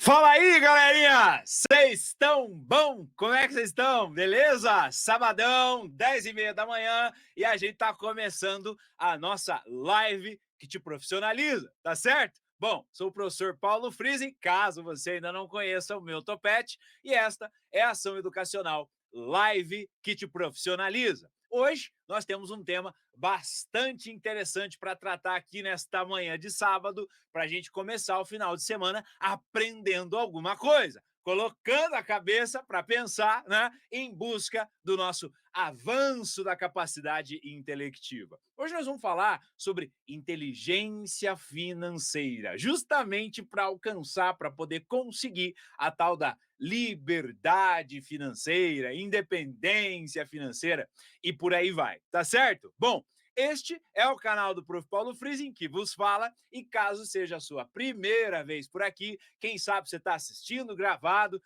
Fala aí, galerinha! Vocês estão bom? Como é que vocês estão? Beleza? Sabadão, 10h30 da manhã, e a gente tá começando a nossa live que te profissionaliza, tá certo? Bom, sou o professor Paulo Freezing, caso você ainda não conheça o meu topete, e esta é a ação educacional Live que te profissionaliza. Hoje nós temos um tema bastante interessante para tratar aqui nesta manhã de sábado, para a gente começar o final de semana aprendendo alguma coisa, colocando a cabeça para pensar, né, em busca do nosso avanço da capacidade intelectiva. Hoje nós vamos falar sobre inteligência financeira, justamente para alcançar, para poder conseguir a tal da liberdade financeira, independência financeira e por aí vai, tá certo? Bom, este é o canal do Prof. Paulo Freezing que vos fala, e caso seja a sua primeira vez por aqui, quem sabe você está assistindo gravado,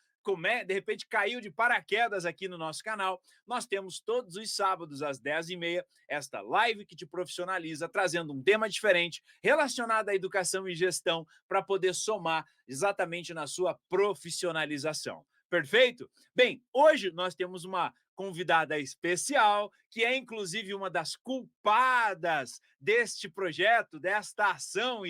de repente caiu de paraquedas aqui no nosso canal, nós temos todos os sábados às 10h30 esta live que te profissionaliza, trazendo um tema diferente relacionado à educação e gestão para poder somar exatamente na sua profissionalização. Perfeito? Bem, hoje nós temos uma convidada especial, que é inclusive uma das culpadas deste projeto, desta ação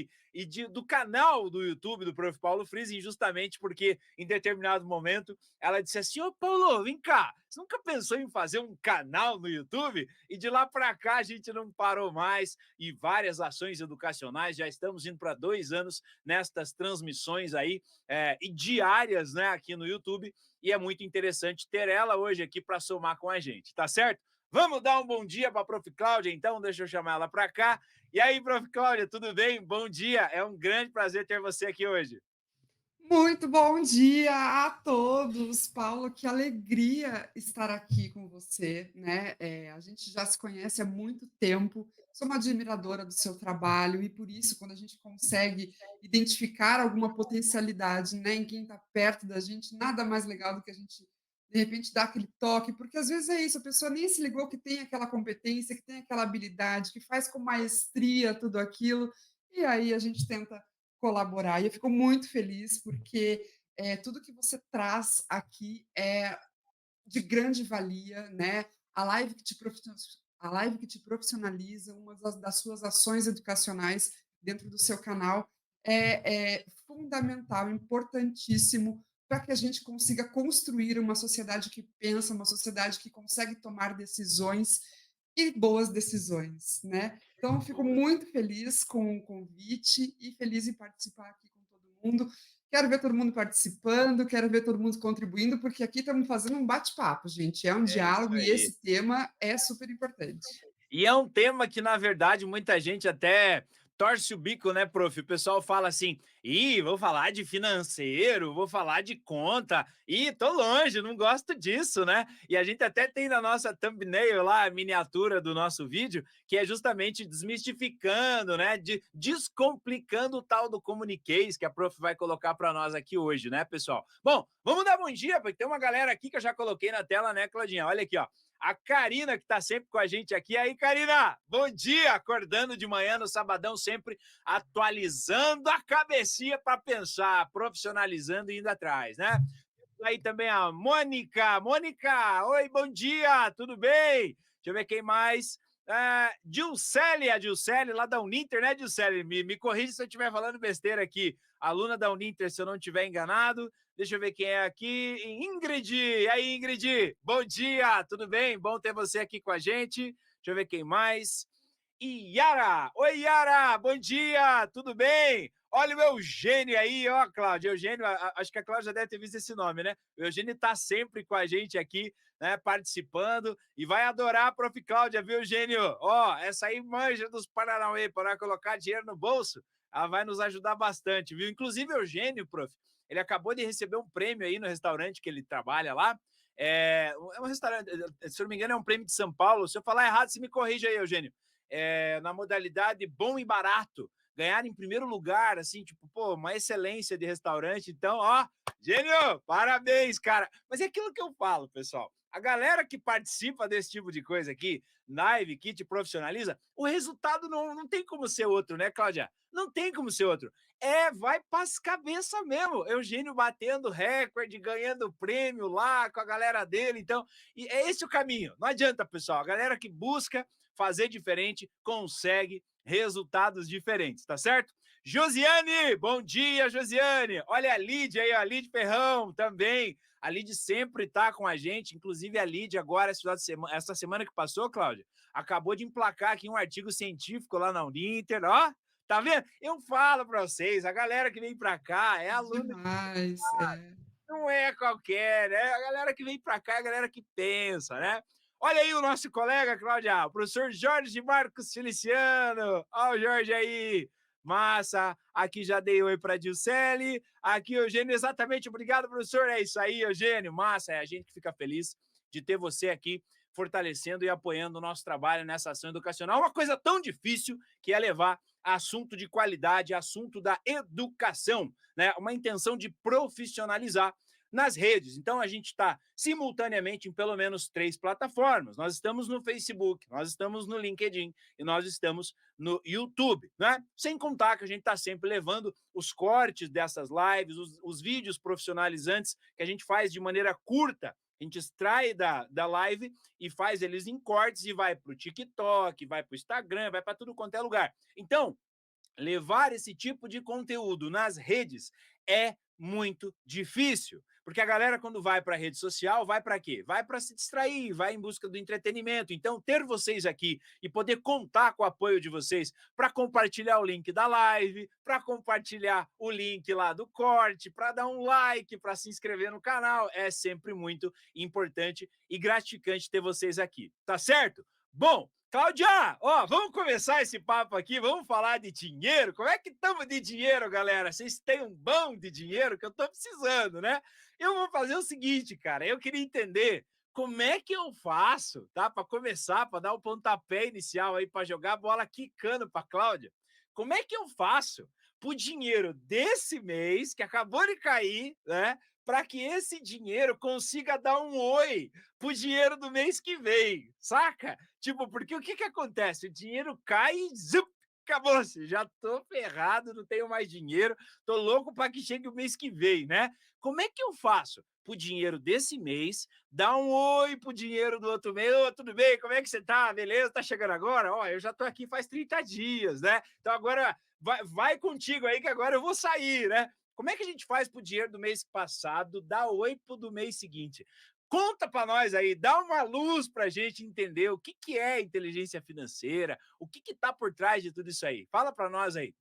do canal do YouTube do Prof. Paulo Freezing, justamente porque em determinado momento ela disse assim: ô Paulo, vem cá, você nunca pensou em fazer um canal no YouTube? E de lá para cá a gente não parou mais, e várias ações educacionais, já estamos indo para 2 anos nestas transmissões aí e diárias, né, aqui no YouTube, e é muito interessante ter ela hoje aqui para somar com a gente, tá certo? Vamos dar um bom dia para a Prof. Cláudia, então, deixa eu chamar ela para cá. E aí, Prof. Cláudia, tudo bem? Bom dia, é um grande prazer ter você aqui hoje. Muito bom dia a todos, Paulo, que alegria estar aqui com você, né? A gente já se conhece há muito tempo, sou uma admiradora do seu trabalho e por isso, quando a gente consegue identificar alguma potencialidade, né, em quem está perto da gente, nada mais legal do que a gente, de repente, dar aquele toque, porque às vezes é isso, a pessoa nem se ligou que tem aquela competência, que tem aquela habilidade, que faz com maestria tudo aquilo, e aí a gente tenta colaborar. E eu fico muito feliz porque tudo que você traz aqui é de grande valia, né? A live que te, a live que te profissionaliza, uma das suas ações educacionais dentro do seu canal é fundamental, importantíssimo para que a gente consiga construir uma sociedade que pensa, uma sociedade que consegue tomar decisões e boas decisões, né? Então, eu fico muito feliz com o convite e feliz em participar aqui com todo mundo. Quero ver todo mundo participando, quero ver todo mundo contribuindo, porque aqui estamos fazendo um bate-papo, gente. É um É isso diálogo e aí. esse tema é super importante. E é um tema que, na verdade, muita gente até torce o bico, né, prof? O pessoal fala assim: ih, vou falar de financeiro, vou falar de conta, ih, tô longe, não gosto disso, né? E a gente até tem na nossa thumbnail lá, a miniatura do nosso vídeo, que é justamente desmistificando, né, descomplicando o tal do Comuniquês que a prof vai colocar para nós aqui hoje, né, pessoal? Bom, vamos dar bom dia, porque tem uma galera aqui que eu já coloquei na tela, né, Claudinha? Olha aqui, ó. A Karina, que está sempre com a gente aqui. E aí, Karina, bom dia! Acordando de manhã no sabadão, sempre atualizando a cabecinha para pensar, profissionalizando e indo atrás, né? Aí também a Mônica. Mônica, oi, bom dia, tudo bem? Deixa eu ver quem mais. Dilcele, a Dilcele, lá da Uninter, né, Dilcele? Me corrija se eu estiver falando besteira aqui. Aluna da Uninter, se eu não estiver enganado. Deixa eu ver quem é aqui. Ingrid. E aí, Ingrid? Bom dia, tudo bem? Bom ter você aqui com a gente. Deixa eu ver quem mais. E Yara. Oi, Yara. Bom dia, tudo bem? Olha o Eugênio aí, ó, Cláudio. Eugênio, acho que a Cláudia já deve ter visto esse nome, né? O Eugênio está sempre com a gente aqui, né, participando, e vai adorar a Prof. Cláudia, viu, Eugênio? Ó, essa aí manja dos Paranauê, para colocar dinheiro no bolso, ela vai nos ajudar bastante, viu? Inclusive, Eugênio, prof, ele acabou de receber um prêmio aí no restaurante que ele trabalha lá. É um restaurante, se eu não me engano, é um prêmio de São Paulo. Se eu falar errado, você me corrija aí, Eugênio. Na modalidade bom e barato. Ganhar em primeiro lugar, assim, tipo, pô, uma excelência de restaurante. Então, ó, gênio, parabéns, cara. Mas é aquilo que eu falo, pessoal. a galera que participa desse tipo de coisa aqui, live, que te profissionaliza, o resultado não tem como ser outro, né, Cláudia? Não tem como ser outro. Vai para as cabeças mesmo. Eugênio batendo recorde, ganhando prêmio lá com a galera dele. Então, e é esse o caminho. Não adianta, pessoal. A galera que busca fazer diferente consegue resultados diferentes, tá certo? Josiane, bom dia, Josiane. Olha a Lid aí, a Lid Ferrão também. A Lid sempre tá com a gente, inclusive a Lid agora, essa semana que passou, Cláudia, acabou de emplacar aqui um artigo científico lá na Uninter, ó. Tá vendo? Eu falo para vocês, a galera que vem para cá é aluno, Demais, é. não é qualquer, né? A galera que vem para cá é a galera que pensa, né? Olha aí o nosso colega, Cláudia, o professor Jorge Marcos Feliciano. Olha o Jorge aí. Massa. Aqui já dei oi para a Dilcele. Aqui, Eugênio, exatamente. Obrigado, professor. É isso aí, Eugênio. Massa. É a gente que fica feliz de ter você aqui fortalecendo e apoiando o nosso trabalho nessa ação educacional. Uma coisa tão difícil que é levar assunto de qualidade, assunto da educação, né? Uma intenção de profissionalizar nas redes. Então, a gente está simultaneamente em pelo menos 3 plataformas. Nós estamos no Facebook, nós estamos no LinkedIn e nós estamos no YouTube, né? Sem contar que a gente está sempre levando os cortes dessas lives, os vídeos profissionalizantes que a gente faz de maneira curta. A gente extrai da live e faz eles em cortes e vai para o TikTok, vai para o Instagram, vai para tudo quanto é lugar. Então, levar esse tipo de conteúdo nas redes é muito difícil. Porque a galera, quando vai para a rede social, vai para quê? Vai para se distrair, vai em busca do entretenimento. Então, ter vocês aqui e poder contar com o apoio de vocês para compartilhar o link da live, para compartilhar o link lá do corte, para dar um like, para se inscrever no canal, é sempre muito importante e gratificante ter vocês aqui. Tá certo? Bom, Cláudia, ó, vamos começar esse papo aqui, vamos falar de dinheiro. Como é que estamos de dinheiro, galera? Vocês têm um bom de dinheiro que eu estou precisando, né? Eu vou fazer o seguinte, cara, eu queria entender como é que eu faço, tá? Para começar, para dar o pontapé inicial aí, para jogar a bola quicando para Cláudia. Como é que eu faço para o dinheiro desse mês, que acabou de cair, né? Para que esse dinheiro consiga dar um oi pro dinheiro do mês que vem, saca? Tipo, porque o que acontece? O dinheiro cai e zup, acabou-se. Já tô ferrado, não tenho mais dinheiro, tô louco para que chegue o mês que vem, né? Como é que eu faço pro dinheiro desse mês dar um oi pro dinheiro do outro mês? Ô, tudo bem? Como é que você tá? Beleza? Tá chegando agora? Ó, eu já tô aqui faz 30 dias, né? Então agora vai contigo aí que agora eu vou sair, né? Como é que a gente faz pro dinheiro do mês passado dar oi pro do mês seguinte? Conta para nós aí, dá uma luz para a gente entender o que é inteligência financeira, o que está por trás de tudo isso aí. Fala para nós aí.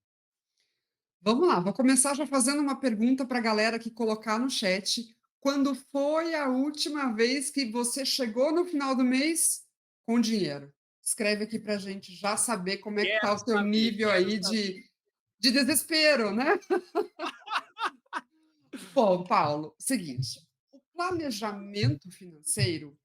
Vamos lá, vou começar já fazendo uma pergunta para a galera que colocar no chat. Quando foi a última vez que você chegou no final do mês com dinheiro? Escreve aqui para a gente já saber como é que está Quero o seu saber, nível quero aí saber. de desespero, né? Bom, Paulo, seguinte, o planejamento financeiro,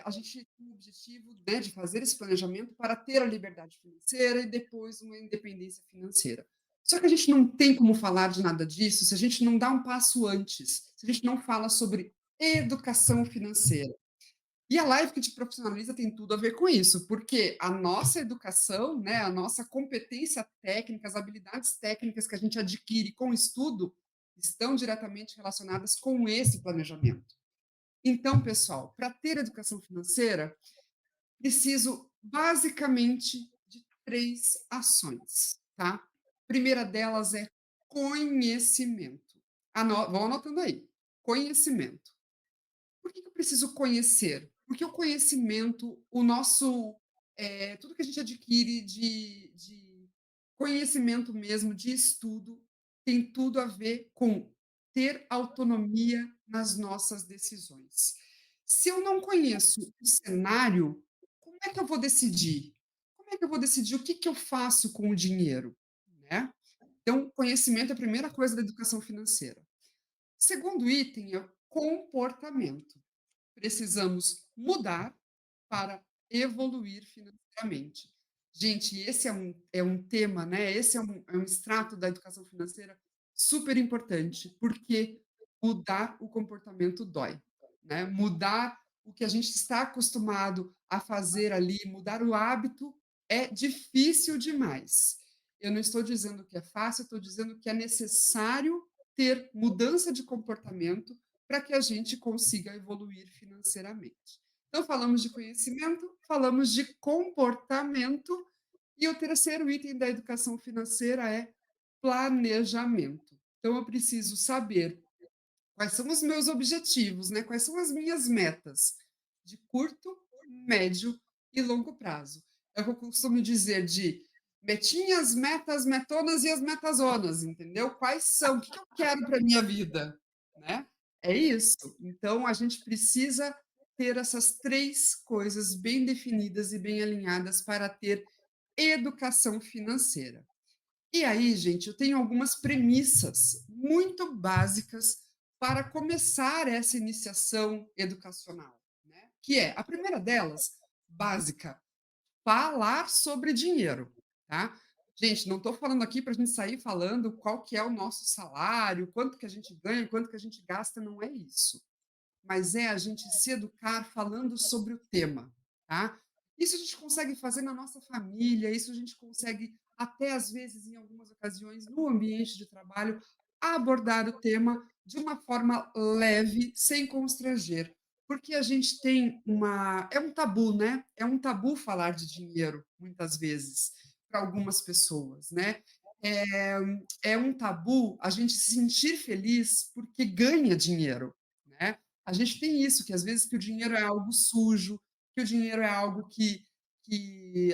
a gente tem o objetivo, né, de fazer esse planejamento para ter a liberdade financeira e depois uma independência financeira. Só que a gente não tem como falar de nada disso se a gente não dá um passo antes, se a gente não fala sobre educação financeira. E a Live que te profissionaliza tem tudo a ver com isso, porque a nossa educação, né, a nossa competência técnica, as habilidades técnicas que a gente adquire com o estudo, estão diretamente relacionadas com esse planejamento. Então, pessoal, para ter educação financeira, preciso basicamente de 3 ações, tá? Primeira delas é conhecimento. Vão anotando aí. Conhecimento. Por que eu preciso conhecer? Porque o conhecimento, o nosso, tudo que a gente adquire de conhecimento mesmo, de estudo, tem tudo a ver com ter autonomia nas nossas decisões. Se eu não conheço o cenário, como é que eu vou decidir? Como é que eu vou decidir o que que eu faço com o dinheiro, né? Então, conhecimento é a primeira coisa da educação financeira. Segundo item é o comportamento. Precisamos mudar para evoluir financeiramente. Gente, esse é um tema, né? Esse é um extrato da educação financeira super importante, porque mudar o comportamento dói, né? Mudar o que a gente está acostumado a fazer ali, mudar o hábito, é difícil demais. Eu não estou dizendo que é fácil, eu estou dizendo que é necessário ter mudança de comportamento para que a gente consiga evoluir financeiramente. Então, falamos de conhecimento, falamos de comportamento, e o terceiro item da educação financeira é planejamento. Então, eu preciso saber quais são os meus objetivos, né? Quais são as minhas metas de curto, médio e longo prazo. É o que eu costumo dizer de metinhas, metas, metonas e as metazonas, entendeu? Quais são? O que eu quero para minha vida, né? É isso. Então a gente precisa ter essas três coisas bem definidas e bem alinhadas para ter educação financeira. E aí, gente, eu tenho algumas premissas muito básicas para começar essa iniciação educacional, né? Que é a primeira delas, básica, falar sobre dinheiro, tá? Gente, não estou falando aqui para a gente sair falando qual que é o nosso salário, quanto que a gente ganha, quanto que a gente gasta, não é isso, mas é a gente se educar falando sobre o tema, tá? Isso a gente consegue fazer na nossa família, isso a gente consegue até às vezes, em algumas ocasiões, no ambiente de trabalho, abordar o tema de uma forma leve, sem constranger, porque a gente tem uma é um tabu, né? É um tabu falar de dinheiro, muitas vezes, para algumas pessoas, né? É, é um tabu a gente se sentir feliz porque ganha dinheiro, né? A gente tem isso, que às vezes que o dinheiro é algo sujo, que o dinheiro é algo que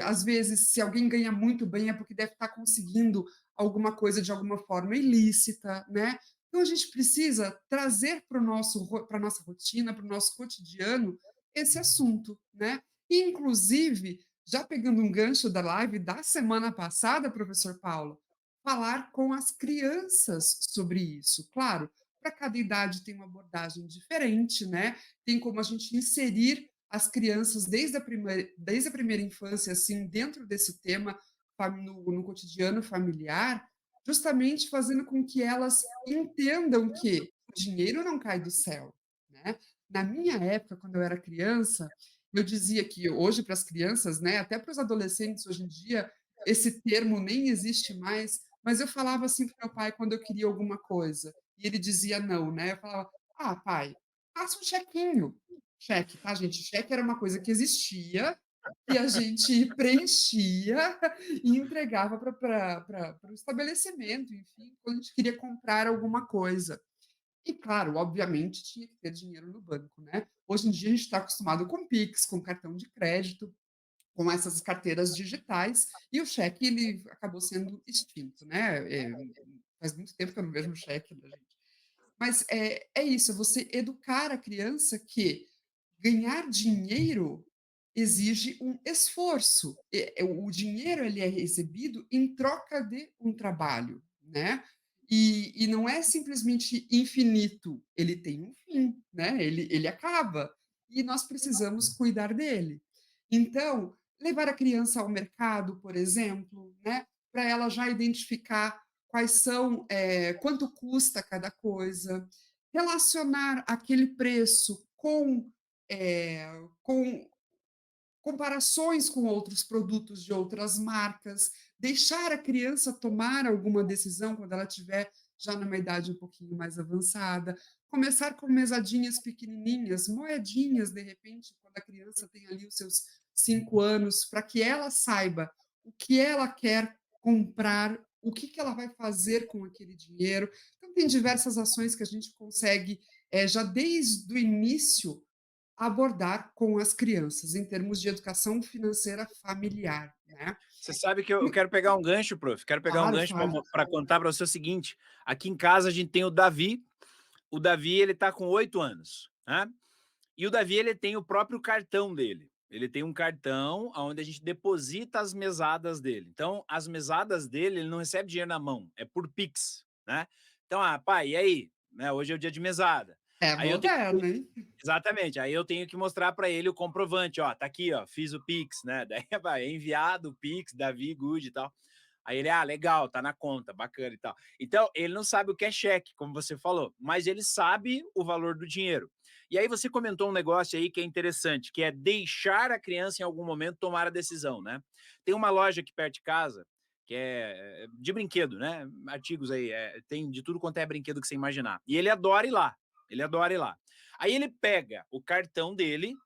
às vezes, se alguém ganha muito bem, é porque deve estar conseguindo alguma coisa de alguma forma ilícita, né. Então a gente precisa trazer para o nosso para a nossa rotina, para o nosso cotidiano, esse assunto, né. E inclusive, já pegando um gancho da live da semana passada, professor Paulo, falar com as crianças sobre isso. Claro, para cada idade tem uma abordagem diferente, né? Tem como a gente inserir as crianças desde a primeira infância, assim, dentro desse tema, no cotidiano familiar, justamente fazendo com que elas entendam que o dinheiro não cai do céu, né? Na minha época, quando eu era criança, eu dizia que hoje para as crianças, né, até para os adolescentes hoje em dia, esse termo nem existe mais, mas eu falava assim para meu pai quando eu queria alguma coisa, e ele dizia não, né, eu falava: "Ah, pai, passa um chequinho". Cheque, tá, gente? Cheque era uma coisa que existia, que a gente preenchia e entregava para o estabelecimento, enfim, quando a gente queria comprar alguma coisa. E claro, obviamente tinha que ter dinheiro no banco, né. Hoje em dia a gente está acostumado com Pix, com cartão de crédito, com essas carteiras digitais, e o cheque ele acabou sendo extinto, né, faz muito tempo que eu não vejo um cheque da gente. Mas é isso, é você educar a criança que ganhar dinheiro exige um esforço. O dinheiro ele é recebido em troca de um trabalho, né. E não é simplesmente infinito, ele tem um fim, né, ele acaba, e nós precisamos cuidar dele. Então, levar a criança ao mercado, por exemplo, né, para ela já identificar quais são, quanto custa cada coisa, relacionar aquele preço com comparações com outros produtos de outras marcas, deixar a criança tomar alguma decisão quando ela tiver já numa idade um pouquinho mais avançada, começar com mesadinhas pequenininhas, moedinhas, de repente, quando a criança tem ali os seus 5 anos, para que ela saiba o que ela quer comprar, o que que ela vai fazer com aquele dinheiro. Então tem diversas ações que a gente consegue, já desde o início, abordar com as crianças, em termos de educação financeira familiar, né. Você sabe que eu quero pegar um gancho, prof, quero pegar um Claro, gancho fale. para contar para você o seguinte, aqui em casa a gente tem o Davi ele tá com 8 anos, né, e o Davi ele tem o próprio cartão dele, ele tem um cartão aonde a gente deposita as mesadas dele, então as mesadas dele, ele não recebe dinheiro na mão, é por Pix, né. Então: "Ah, pai, e aí, né, hoje é o dia de mesada". É Aí eu tenho moderno, hein. Exatamente, aí eu tenho que mostrar para ele o comprovante, ó, tá aqui, ó, fiz o Pix, né, daí vai, é enviado o Pix, Davi Good e tal. Aí ele: "Ah, legal, tá na conta, bacana e tal". Então, ele não sabe o que é cheque, como você falou, mas ele sabe o valor do dinheiro. E aí você comentou um negócio aí que é interessante, que é deixar a criança em algum momento tomar a decisão, né? Tem uma loja aqui perto de casa que é de brinquedo, né? Artigos aí, tem de tudo quanto é brinquedo que você imaginar. E ele adora ir lá. Ele adora ir lá. Aí ele pega o cartão dele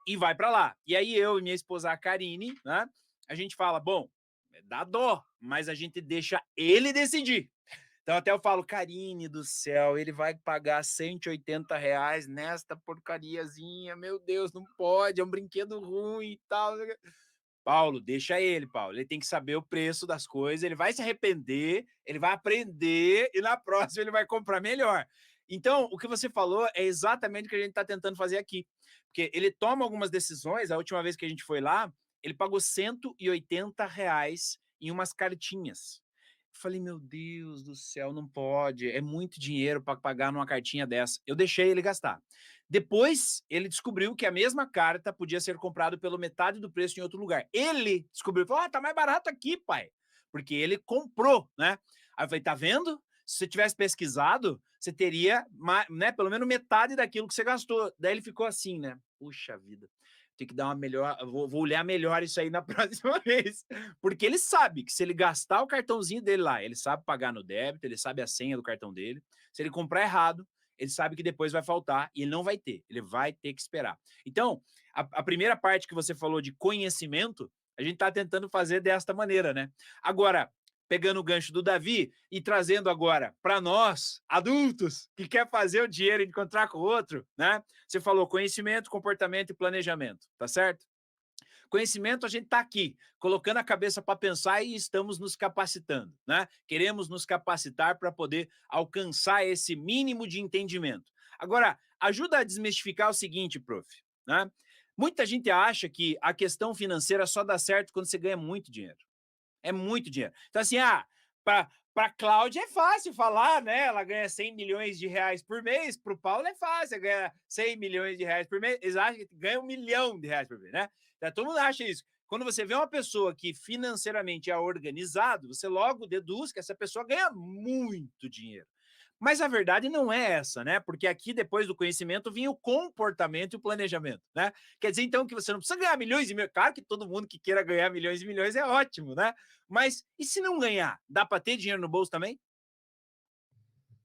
e vai para lá. E aí eu e minha esposa, a Karine, né? A gente fala, bom, dá dó, mas a gente deixa ele decidir. Então até eu falo, Karine do céu, ele vai pagar R$ 180 nesta porcariazinha, meu Deus, não pode, é um brinquedo ruim e tal. Paulo, deixa ele, Paulo. Ele tem que saber o preço das coisas, ele vai se arrepender, ele vai aprender e na próxima ele vai comprar melhor. Então, o que você falou é exatamente o que a gente está tentando fazer aqui. Porque ele toma algumas decisões, a última vez que a gente foi lá, ele pagou R$ 180 em umas cartinhas. Eu falei, meu Deus do céu, não pode, é muito dinheiro para pagar numa cartinha dessa. Eu deixei ele gastar. Depois, ele descobriu que a mesma carta podia ser comprada pela metade do preço em outro lugar. Ele descobriu, falou, tá mais barato aqui, pai. Porque ele comprou, né? Aí eu falei, tá vendo? Se você tivesse pesquisado, você teria, né, pelo menos metade daquilo que você gastou. Daí ele ficou assim, né? Puxa vida, tem que dar uma melhor, vou olhar melhor isso aí na próxima vez. Porque ele sabe que se ele gastar o cartãozinho dele lá, ele sabe pagar no débito, ele sabe a senha do cartão dele. Se ele comprar errado, ele sabe que depois vai faltar e ele não vai ter, ele vai ter que esperar. Então, a primeira parte que você falou de conhecimento, a gente está tentando fazer desta maneira, né? Agora, pegando o gancho do Davi e trazendo agora para nós, adultos, que quer fazer o dinheiro encontrar com o outro, né? Você falou conhecimento, comportamento e planejamento, tá certo? Conhecimento, a gente está aqui, colocando a cabeça para pensar e estamos nos capacitando, né? Queremos nos capacitar para poder alcançar esse mínimo de entendimento. Agora, ajuda a desmistificar o seguinte, prof, né? Muita gente acha que a questão financeira só dá certo quando você ganha muito dinheiro. É muito dinheiro. Então, assim, para Cláudia é fácil falar, né? Ela ganha R$ 100 milhões por mês. Para o Paulo é fácil, ganha R$ 100 milhões por mês. Eles acham que ganha R$ 1 milhão por mês, né? Então, todo mundo acha isso. Quando você vê uma pessoa que financeiramente é organizado, você logo deduz que essa pessoa ganha muito dinheiro. Mas a verdade não é essa, né? Porque aqui, depois do conhecimento, vinha o comportamento e o planejamento, né? Quer dizer, então, que você não precisa ganhar milhões e milhões. Claro que todo mundo que queira ganhar milhões e milhões é ótimo, né? Mas e se não ganhar? Dá para ter dinheiro no bolso também?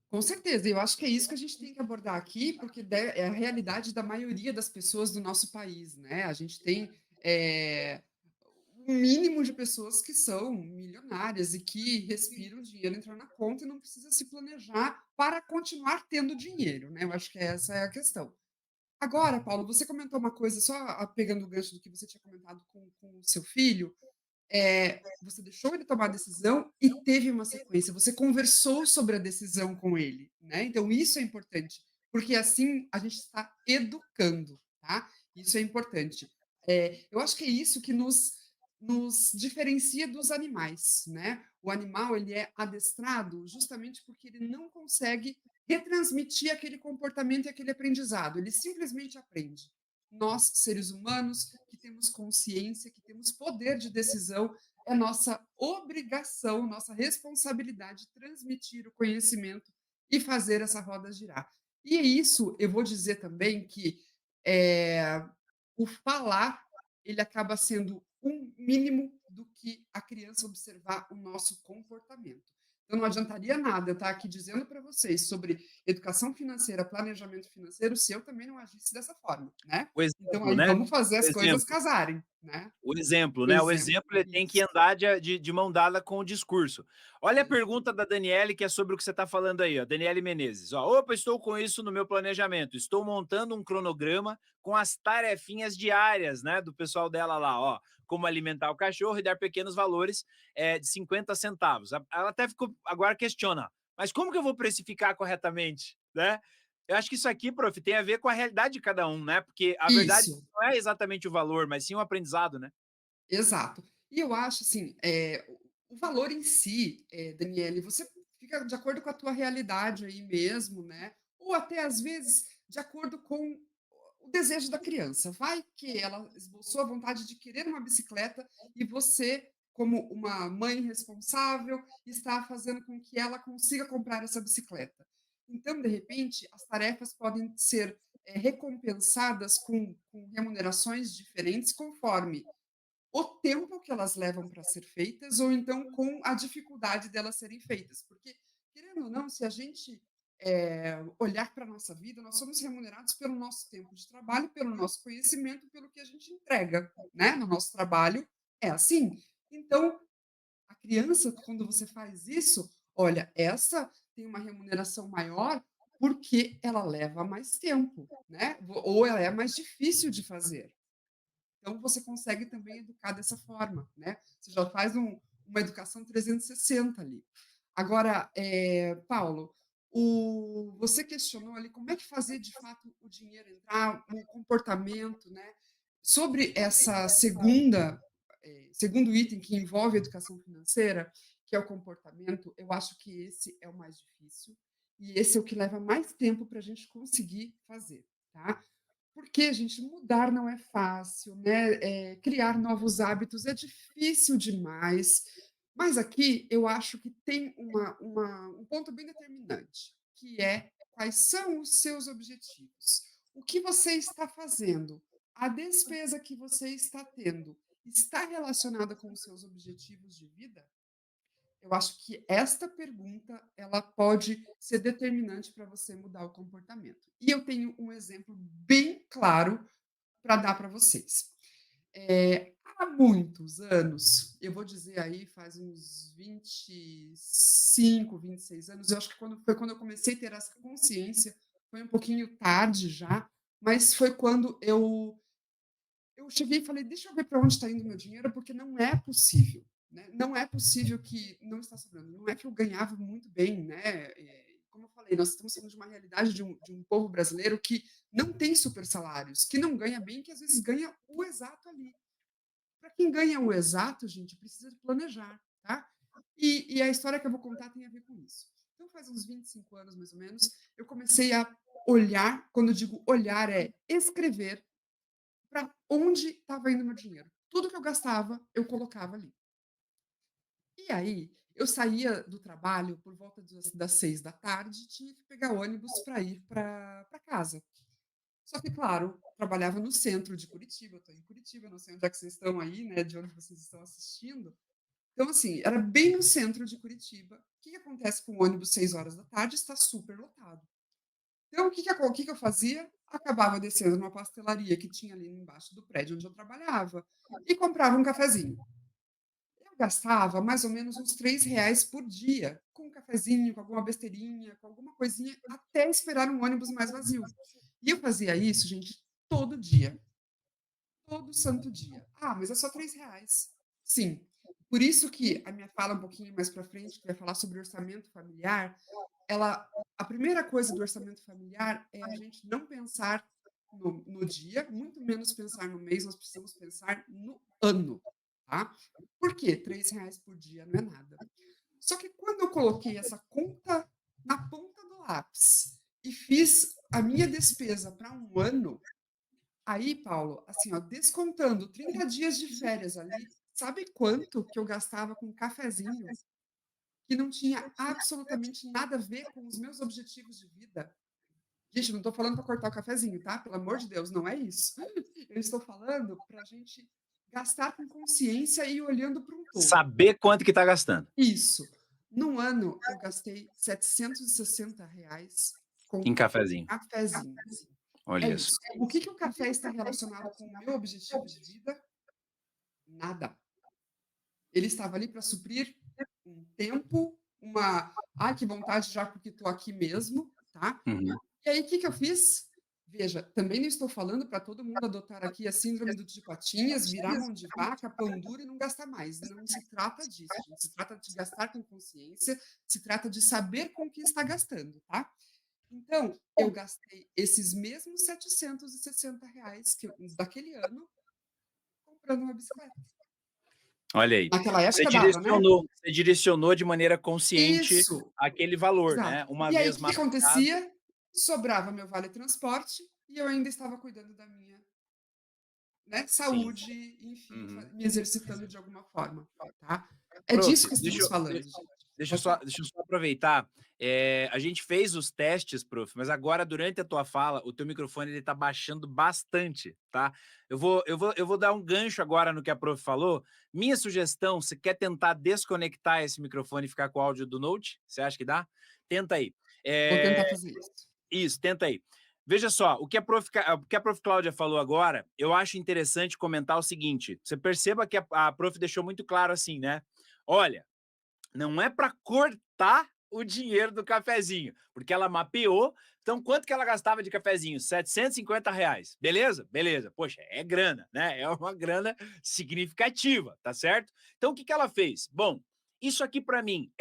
Com certeza, eu acho que é isso que a gente tem que abordar aqui, porque é a realidade da maioria das pessoas do nosso país, né? A gente tem um mínimo de pessoas que são milionárias e que respiram dinheiro entrar na conta e não precisa se planejar para continuar tendo dinheiro, né? Eu acho que essa é a questão. Agora, Paulo, você comentou uma coisa, só pegando o gancho do que você tinha comentado com o seu filho, você deixou ele tomar a decisão e teve uma sequência, você conversou sobre a decisão com ele, né? Então isso é importante, porque assim a gente está educando, tá? Isso é importante. Eu acho que é isso que nos diferencia dos animais, né? O animal ele é adestrado justamente porque ele não consegue retransmitir aquele comportamento e aquele aprendizado, ele simplesmente aprende. Nós, seres humanos, que temos consciência, que temos poder de decisão, é nossa obrigação, nossa responsabilidade transmitir o conhecimento e fazer essa roda girar. E é isso, eu vou dizer também que é, o falar ele acaba sendo um mínimo do que a criança observar o nosso comportamento. Então, não adiantaria nada eu estar aqui dizendo para vocês sobre educação financeira, planejamento financeiro, se eu também não agisse dessa forma, né? O Então, exemplo, aí né? vamos fazer O as coisas exemplo. casarem, né? O exemplo, O né? O exemplo, exemplo ele tem que isso, andar de mão dada com o discurso. Olha a isso. pergunta da Daniele, que é sobre o que você está falando aí, ó. Daniele Menezes. Ó, opa, estou com isso no meu planejamento. Estou montando um cronograma com as tarefinhas diárias, né? Do pessoal dela lá, ó. Como alimentar o cachorro e dar pequenos valores de 50 centavos. Ela até ficou, agora questiona, mas como que eu vou precificar corretamente, né? Eu acho que isso aqui, prof, tem a ver com a realidade de cada um, né? Porque a verdade Isso, não é exatamente o valor, mas sim o aprendizado, né? exato. E eu acho assim, o valor em si, Daniele, você fica de acordo com a tua realidade aí mesmo, né? Ou até às vezes de acordo com o desejo da criança. Vai que ela esboçou a vontade de querer uma bicicleta e você, como uma mãe responsável, está fazendo com que ela consiga comprar essa bicicleta. Então, de repente, as tarefas podem ser recompensadas com remunerações diferentes conforme o tempo que elas levam para ser feitas ou então com a dificuldade delas serem feitas. Porque, querendo ou não, se a gente olhar para a nossa vida, nós somos remunerados pelo nosso tempo de trabalho, pelo nosso conhecimento, pelo que a gente entrega, né? No nosso trabalho é assim. Então, a criança, quando você faz isso, olha, essa tem uma remuneração maior porque ela leva mais tempo, né? Ou ela é mais difícil de fazer. Então, você consegue também educar dessa forma, né? Você já faz uma educação 360 ali. Agora, Paulo, você questionou ali como é que fazer de fato o dinheiro entrar, o comportamento, né? Sobre essa segundo item que envolve a educação financeira, que é o comportamento, eu acho que esse é o mais difícil e esse é o que leva mais tempo para a gente conseguir fazer, tá? Porque, gente, mudar não é fácil, né, criar novos hábitos é difícil demais, mas aqui eu acho que tem um ponto bem determinante, que é quais são os seus objetivos. O que você está fazendo? A despesa que você está tendo está relacionada com os seus objetivos de vida? Eu acho que esta pergunta, ela pode ser determinante para você mudar o comportamento. E eu tenho um exemplo bem claro para dar para vocês. Há muitos anos, eu vou dizer aí, faz uns 25, 26 anos, eu acho que foi quando eu comecei a ter essa consciência, foi um pouquinho tarde já, mas foi quando eu cheguei e falei: deixa eu ver para onde está indo o meu dinheiro, porque não é possível. Né? Não é possível que não está sobrando. Não é que eu ganhava muito bem, né? Como eu falei, nós estamos falando de uma realidade de um povo brasileiro que não tem super salários, que não ganha bem, que às vezes ganha o exato ali. Para quem ganha o exato, gente, precisa planejar, tá? E a história que eu vou contar tem a ver com isso. Então, faz uns 25 anos, mais ou menos, eu comecei a olhar, quando eu digo olhar, é escrever para onde estava indo meu dinheiro. Tudo que eu gastava, eu colocava ali. E aí, eu saía do trabalho por volta das 6 da tarde, tinha que pegar ônibus para ir para casa. Só que, claro, trabalhava no centro de Curitiba, eu estou em Curitiba, não sei onde é que vocês estão aí, né, de onde vocês estão assistindo. Então, assim, era bem no centro de Curitiba. O que acontece com o ônibus 6 horas da tarde? Está super lotado. Então, o que eu fazia? Acabava descendo numa pastelaria que tinha ali embaixo do prédio onde eu trabalhava e comprava um cafezinho. Eu gastava mais ou menos uns R$ 3 por dia com um cafezinho, com alguma besteirinha, com alguma coisinha, até esperar um ônibus mais vazio. E eu fazia isso, gente, todo dia. Todo santo dia. Ah, mas é só R$ 3. Sim. Por isso que a minha fala um pouquinho mais para frente, que vai falar sobre orçamento familiar, a primeira coisa do orçamento familiar é a gente não pensar no dia, muito menos pensar no mês, nós precisamos pensar no ano, tá? Por quê? R$ 3 por dia não é nada. Só que quando eu coloquei essa conta na ponta do lápis e fiz a minha despesa para um ano, aí, Paulo, assim, ó, descontando 30 dias de férias ali, sabe quanto que eu gastava com um cafezinho que não tinha absolutamente nada a ver com os meus objetivos de vida? Gente, não estou falando para cortar o cafezinho, tá? Pelo amor de Deus, não é isso. Eu estou falando para a gente gastar com consciência e olhando para um todo. Saber quanto que está gastando. Isso. Num ano, eu gastei R$ 760 Em com cafezinho. cafezinho. É Olha isso. isso. O que o café está relacionado com o meu objetivo de vida? Nada. Ele estava ali para suprir um tempo, ai, que vontade já porque estou aqui mesmo, tá? Uhum. E aí, o que eu fiz? Veja, também não estou falando para todo mundo adotar aqui a síndrome do tio Patinhas, virar mão de vaca, pão duro e não gastar mais. Não se trata disso, gente. Se trata de gastar com consciência, se trata de saber com o que está gastando, tá? Então, eu gastei esses mesmos R$ 760 daquele ano comprando uma bicicleta. Olha aí. Naquela época dava, né? Você direcionou de maneira consciente Isso, aquele valor, exato. né? Uma E aí, o vez que mapeado. acontecia? Sobrava meu vale transporte e eu ainda estava cuidando da minha, né, Sim. saúde, enfim, Uhum. me exercitando de alguma forma, tá? É Prof, disso que estamos falando, gente. deixa eu Pode só falar. aproveitar, a gente fez os testes, prof, mas agora durante a tua fala, o teu microfone ele tá baixando bastante, tá? Eu vou dar um gancho agora no que a prof falou. Minha sugestão, você quer tentar desconectar esse microfone e ficar com o áudio do Note? Você acha que dá? Tenta aí. Vou Eh, tentar fazer isso. isso, tenta aí. Veja só, o que a prof. Cláudia falou agora, eu acho interessante comentar o seguinte: você perceba que a prof. Deixou muito claro assim, né? Olha, não é para cortar o dinheiro do cafezinho, porque ela mapeou. Então, quanto que ela gastava de cafezinho? R$ 750. Beleza? Beleza. Poxa, é grana, né? É uma grana significativa, tá certo? Então, o que ela fez? Bom, isso aqui para mim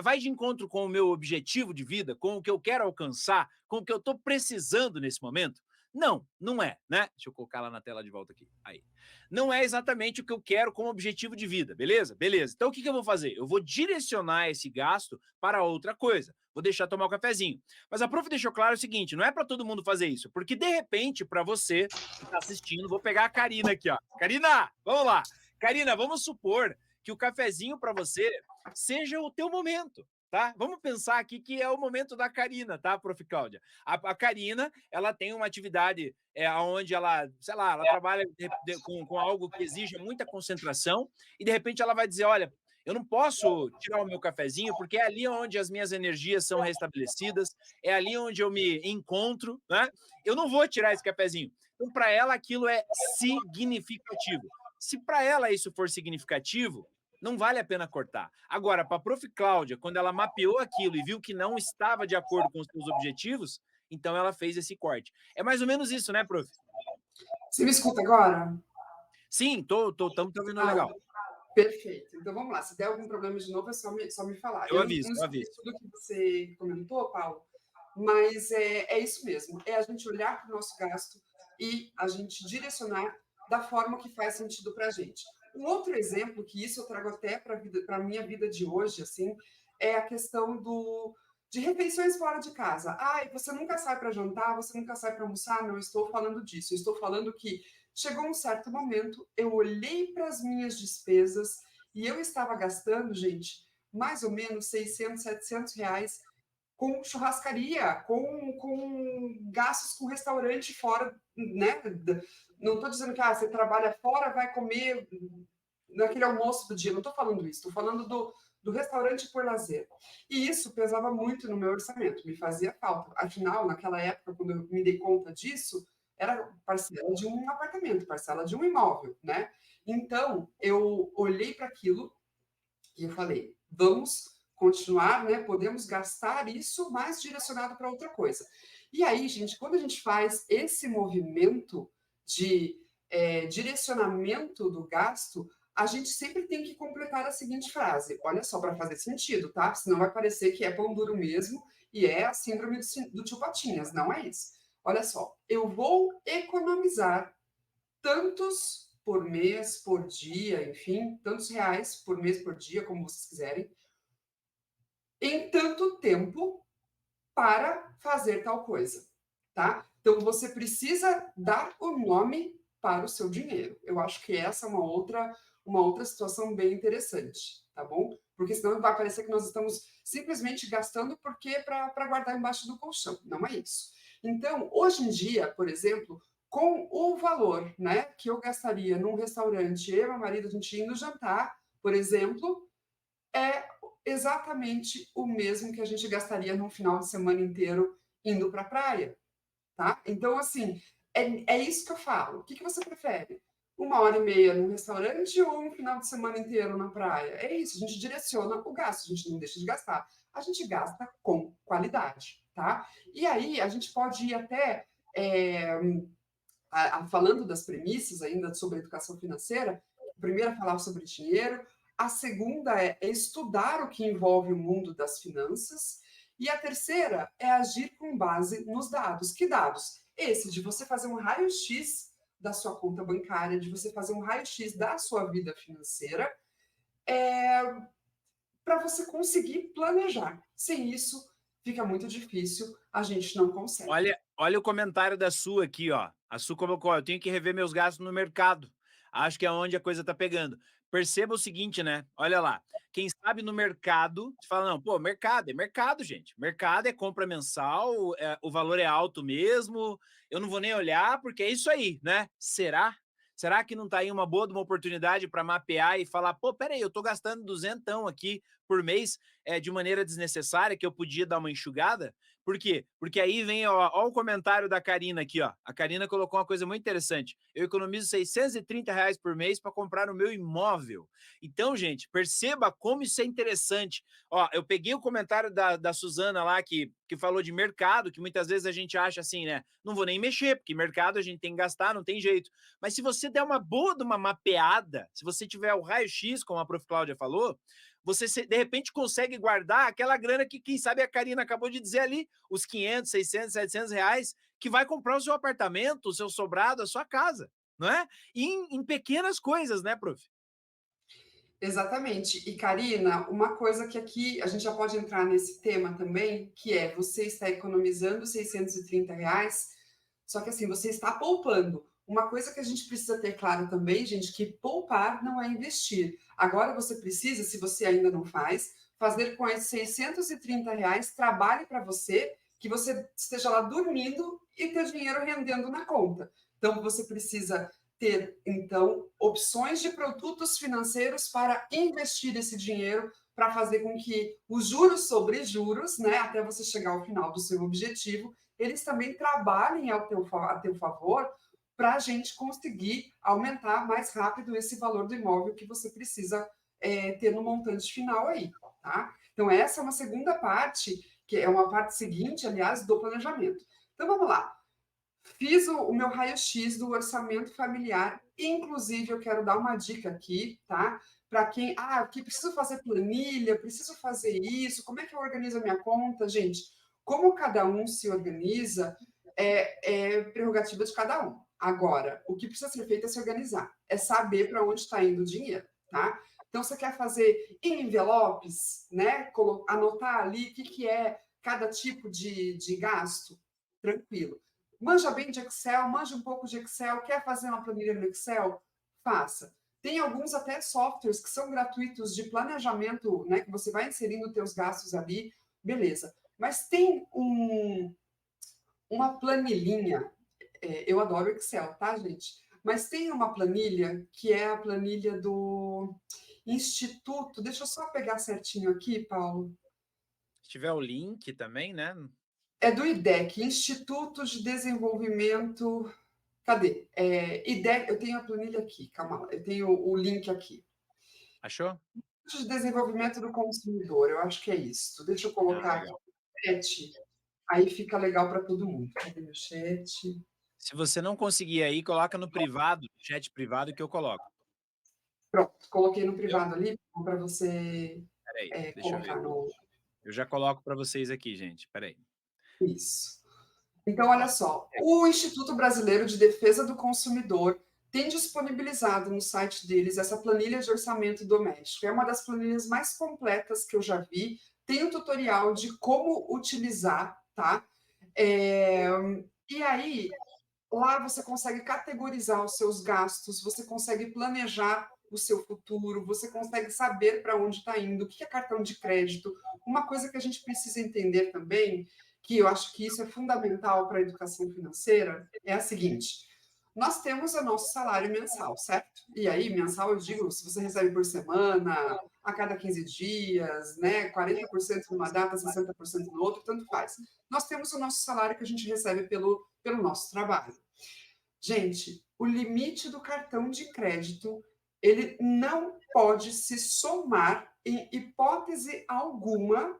vai de encontro com o meu objetivo de vida, com o que eu quero alcançar, com o que eu estou precisando nesse momento? Não, não é, né? Deixa eu colocar lá na tela de volta aqui. Aí. Não é exatamente o que eu quero como objetivo de vida, beleza? Beleza. Então o que eu vou fazer? Eu vou direcionar esse gasto para outra coisa. Vou deixar tomar o cafezinho. Mas a prof deixou claro o seguinte: não é para todo mundo fazer isso, porque de repente, para você que está assistindo, vou pegar a Karina aqui, ó. Karina, vamos lá. Karina, vamos supor que o cafezinho para você seja o teu momento. Tá? Vamos pensar aqui que é o momento da Karina, tá, prof. Cláudia? A Karina, ela tem uma atividade onde ela, sei lá, ela trabalha com algo que exige muita concentração e, de repente, ela vai dizer, olha, eu não posso tirar o meu cafezinho porque é ali onde as minhas energias são restabelecidas, é ali onde eu me encontro, né? Eu não vou tirar esse cafezinho. Então, para ela, aquilo é significativo. Se para ela isso for significativo, não vale a pena cortar. Agora, para a prof. Cláudia, quando ela mapeou aquilo e viu que não estava de acordo com os seus objetivos, então ela fez esse corte. É mais ou menos isso, né, prof? Você me escuta agora? Sim, estamos te ouvindo Ah, legal. perfeito. Então vamos lá. Se der algum problema de novo, é só me falar. Eu Não aviso, eu escutei aviso. tudo que você comentou, Paulo, mas é isso mesmo. É a gente olhar para o nosso gasto e a gente direcionar da forma que faz sentido para a gente. Um outro exemplo, que isso eu trago até para a minha vida de hoje, assim, é a questão de refeições fora de casa. Ah, você nunca sai para jantar, você nunca sai para almoçar? Não estou falando disso. Eu estou falando que chegou um certo momento, eu olhei para as minhas despesas e eu estava gastando, gente, mais ou menos 600, R$ 700 com churrascaria, com gastos com restaurante fora, né? Não estou dizendo que você trabalha fora, vai comer naquele almoço do dia, não estou falando isso, estou falando do restaurante por lazer. E isso pesava muito no meu orçamento, me fazia falta. Afinal, naquela época, quando eu me dei conta disso, era parcela de um apartamento, parcela de um imóvel, né? Então, eu olhei para aquilo e eu falei, vamos continuar, né? Podemos gastar isso, mas direcionado para outra coisa. E aí, gente, quando a gente faz esse movimento de direcionamento do gasto, a gente sempre tem que completar a seguinte frase. Olha só, para fazer sentido, tá? Senão vai parecer que é pão duro mesmo e é a síndrome do tio Patinhas. Não é isso. Olha só, eu vou economizar tantos por mês, por dia, enfim, tantos reais por mês, por dia, como vocês quiserem, em tanto tempo para fazer tal coisa, tá? Então você precisa dar o nome para o seu dinheiro. Eu acho que essa é uma outra situação bem interessante, tá bom? Porque senão vai parecer que nós estamos simplesmente gastando porque para guardar embaixo do colchão. Não é isso. Então, hoje em dia, por exemplo, com o valor, né, que eu gastaria num restaurante, eu e meu marido, a gente indo jantar, por exemplo, é exatamente o mesmo que a gente gastaria num final de semana inteiro indo para a praia, tá? Então, assim, é isso que eu falo. O que você prefere? 1h30 num restaurante ou um final de semana inteiro na praia? É isso, a gente direciona o gasto, a gente não deixa de gastar. A gente gasta com qualidade, tá? E aí, a gente pode ir até, falando das premissas ainda sobre educação financeira, a primeira é falar sobre dinheiro, a segunda é estudar o que envolve o mundo das finanças, e a terceira é agir com base nos dados. Que dados? Esse de você fazer um raio-x da sua conta bancária, de você fazer um raio-x da sua vida financeira, para você conseguir planejar. Sem isso, fica muito difícil, a gente não consegue. Olha o comentário da Su aqui, ó. A Su colocou, eu tenho que rever meus gastos no mercado. Acho que é onde a coisa tá pegando. perceba o seguinte, né? Olha lá, quem sabe no mercado, você fala, não, pô, mercado, é mercado, gente. Mercado é compra mensal, o valor é alto mesmo, eu não vou nem olhar, porque é isso aí, né? Será? Será que não tá aí uma boa de uma oportunidade para mapear e falar, pô, peraí, eu tô gastando duzentão aqui por mês de maneira desnecessária, que eu podia dar uma enxugada? Por quê? Porque aí vem, ó o comentário da Karina aqui, ó. A Karina colocou uma coisa muito interessante. Eu economizo R$ 630 por mês para comprar o meu imóvel. Então, gente, perceba como isso é interessante. Ó, eu peguei o comentário da Suzana lá, que falou de mercado, que muitas vezes a gente acha assim, né? Não vou nem mexer, porque mercado a gente tem que gastar, não tem jeito. Mas se você der uma boa de uma mapeada, se você tiver o raio-x, como a Prof. Cláudia falou, você de repente consegue guardar aquela grana que, quem sabe, a Karina acabou de dizer ali, os 500, 600, R$ 700, que vai comprar o seu apartamento, o seu sobrado, a sua casa, não é? E em pequenas coisas, né, prof? Exatamente. E Karina, uma coisa que aqui a gente já pode entrar nesse tema também, que é você está economizando R$ 630, só que assim, você está poupando. Uma coisa que a gente precisa ter claro também, gente, que poupar não é investir. Agora você precisa, se você ainda não faz, fazer com esses R$ 630, trabalhe para você, que você esteja lá dormindo e ter dinheiro rendendo na conta. Então você precisa ter, então, opções de produtos financeiros para investir esse dinheiro, para fazer com que os juros sobre juros, né, até você chegar ao final do seu objetivo, eles também trabalhem a teu favor, para a gente conseguir aumentar mais rápido esse valor do imóvel que você precisa ter no montante final aí, tá? Então, essa é uma segunda parte, que é uma parte seguinte, aliás, do planejamento. Então, vamos lá. Fiz o meu raio-x do orçamento familiar. Inclusive, eu quero dar uma dica aqui, tá? Para quem, que preciso fazer planilha, preciso fazer isso, como é que eu organizo a minha conta? Gente, como cada um se organiza é prerrogativa de cada um. Agora, o que precisa ser feito é se organizar, é saber para onde está indo o dinheiro, tá? Então, você quer fazer em envelopes, né? Anotar ali o que é cada tipo de gasto? Tranquilo. Manja bem de Excel, manja um pouco de Excel, quer fazer uma planilha no Excel? Faça. Tem alguns até softwares que são gratuitos de planejamento, né, que você vai inserindo os teus gastos ali, beleza. Mas tem uma planilhinha, eu adoro Excel, tá, gente? Mas tem uma planilha que é a planilha do Instituto, deixa eu só pegar certinho aqui, Paulo. Se tiver o link também, né? É do IDEC, Instituto de Desenvolvimento. Cadê? IDEC, eu tenho a planilha aqui, calma lá, eu tenho o link aqui. Achou? De Desenvolvimento do Consumidor, eu acho que é isso. Deixa eu colocar aqui Legal. no chat, aí fica legal para todo mundo. Cadê meu chat? Se você não conseguir aí, coloca no privado, chat privado, que eu coloco. Pronto, coloquei no Entendeu? privado ali para você Peraí, deixa eu ver. colocar no. Eu já coloco para vocês aqui, gente. Peraí. Isso. Então, olha Ó, só, o Instituto Brasileiro de Defesa do Consumidor tem disponibilizado no site deles essa planilha de orçamento doméstico. É uma das planilhas mais completas que eu já vi. Tem um tutorial de como utilizar, tá? É, E aí, lá você consegue categorizar os seus gastos, você consegue planejar o seu futuro, você consegue saber para onde está indo, o que é cartão de crédito. Uma coisa que a gente precisa entender também, que eu acho que isso é fundamental para a educação financeira, é a seguinte: nós temos o nosso salário mensal, certo? E aí, mensal, eu digo, se você recebe por semana, a cada 15 dias, né? 40% numa data, 60% no outro, tanto faz. Nós temos o nosso salário que a gente recebe pelo nosso trabalho. Gente, o limite do cartão de crédito, ele não pode se somar em hipótese alguma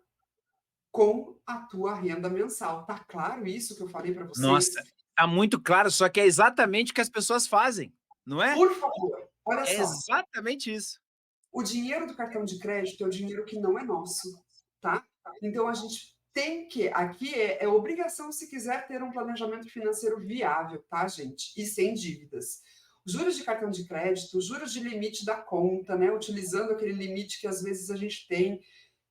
com a tua renda mensal. Tá claro isso que eu falei para nossa, vocês? tá muito claro, só que é exatamente o que as pessoas fazem, não é? Por favor, olha É só. exatamente isso. O dinheiro do cartão de crédito é o dinheiro que não é nosso, tá? Então a gente tem que, aqui é obrigação se quiser ter um planejamento financeiro viável, tá, gente? E sem dívidas. Juros de cartão de crédito, juros de limite da conta, né? Utilizando aquele limite que às vezes a gente tem,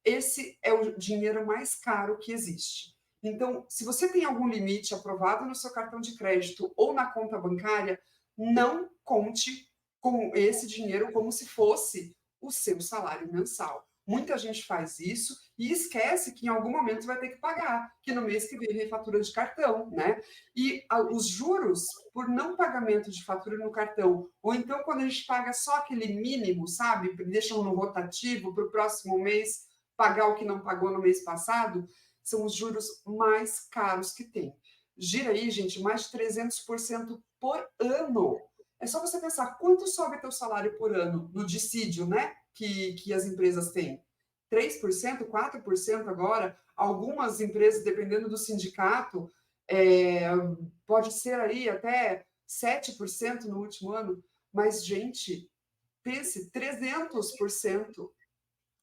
esse é o dinheiro mais caro que existe. Então, se você tem algum limite aprovado no seu cartão de crédito ou na conta bancária, não conte com esse dinheiro como se fosse o seu salário mensal. Muita gente faz isso e esquece que em algum momento vai ter que pagar, que no mês que vem fatura de cartão, né? E os juros por não pagamento de fatura no cartão, ou então quando a gente paga só aquele mínimo, sabe? Deixam no rotativo para o próximo mês pagar o que não pagou no mês passado, são os juros mais caros que tem. Gira aí, gente, mais de 300% por ano. É só você pensar quanto sobe teu salário por ano no dissídio, né? Que as empresas têm. 3%, 4% agora. Algumas empresas, dependendo do sindicato, pode ser aí até 7% no último ano. Mas, gente, pense, 300%,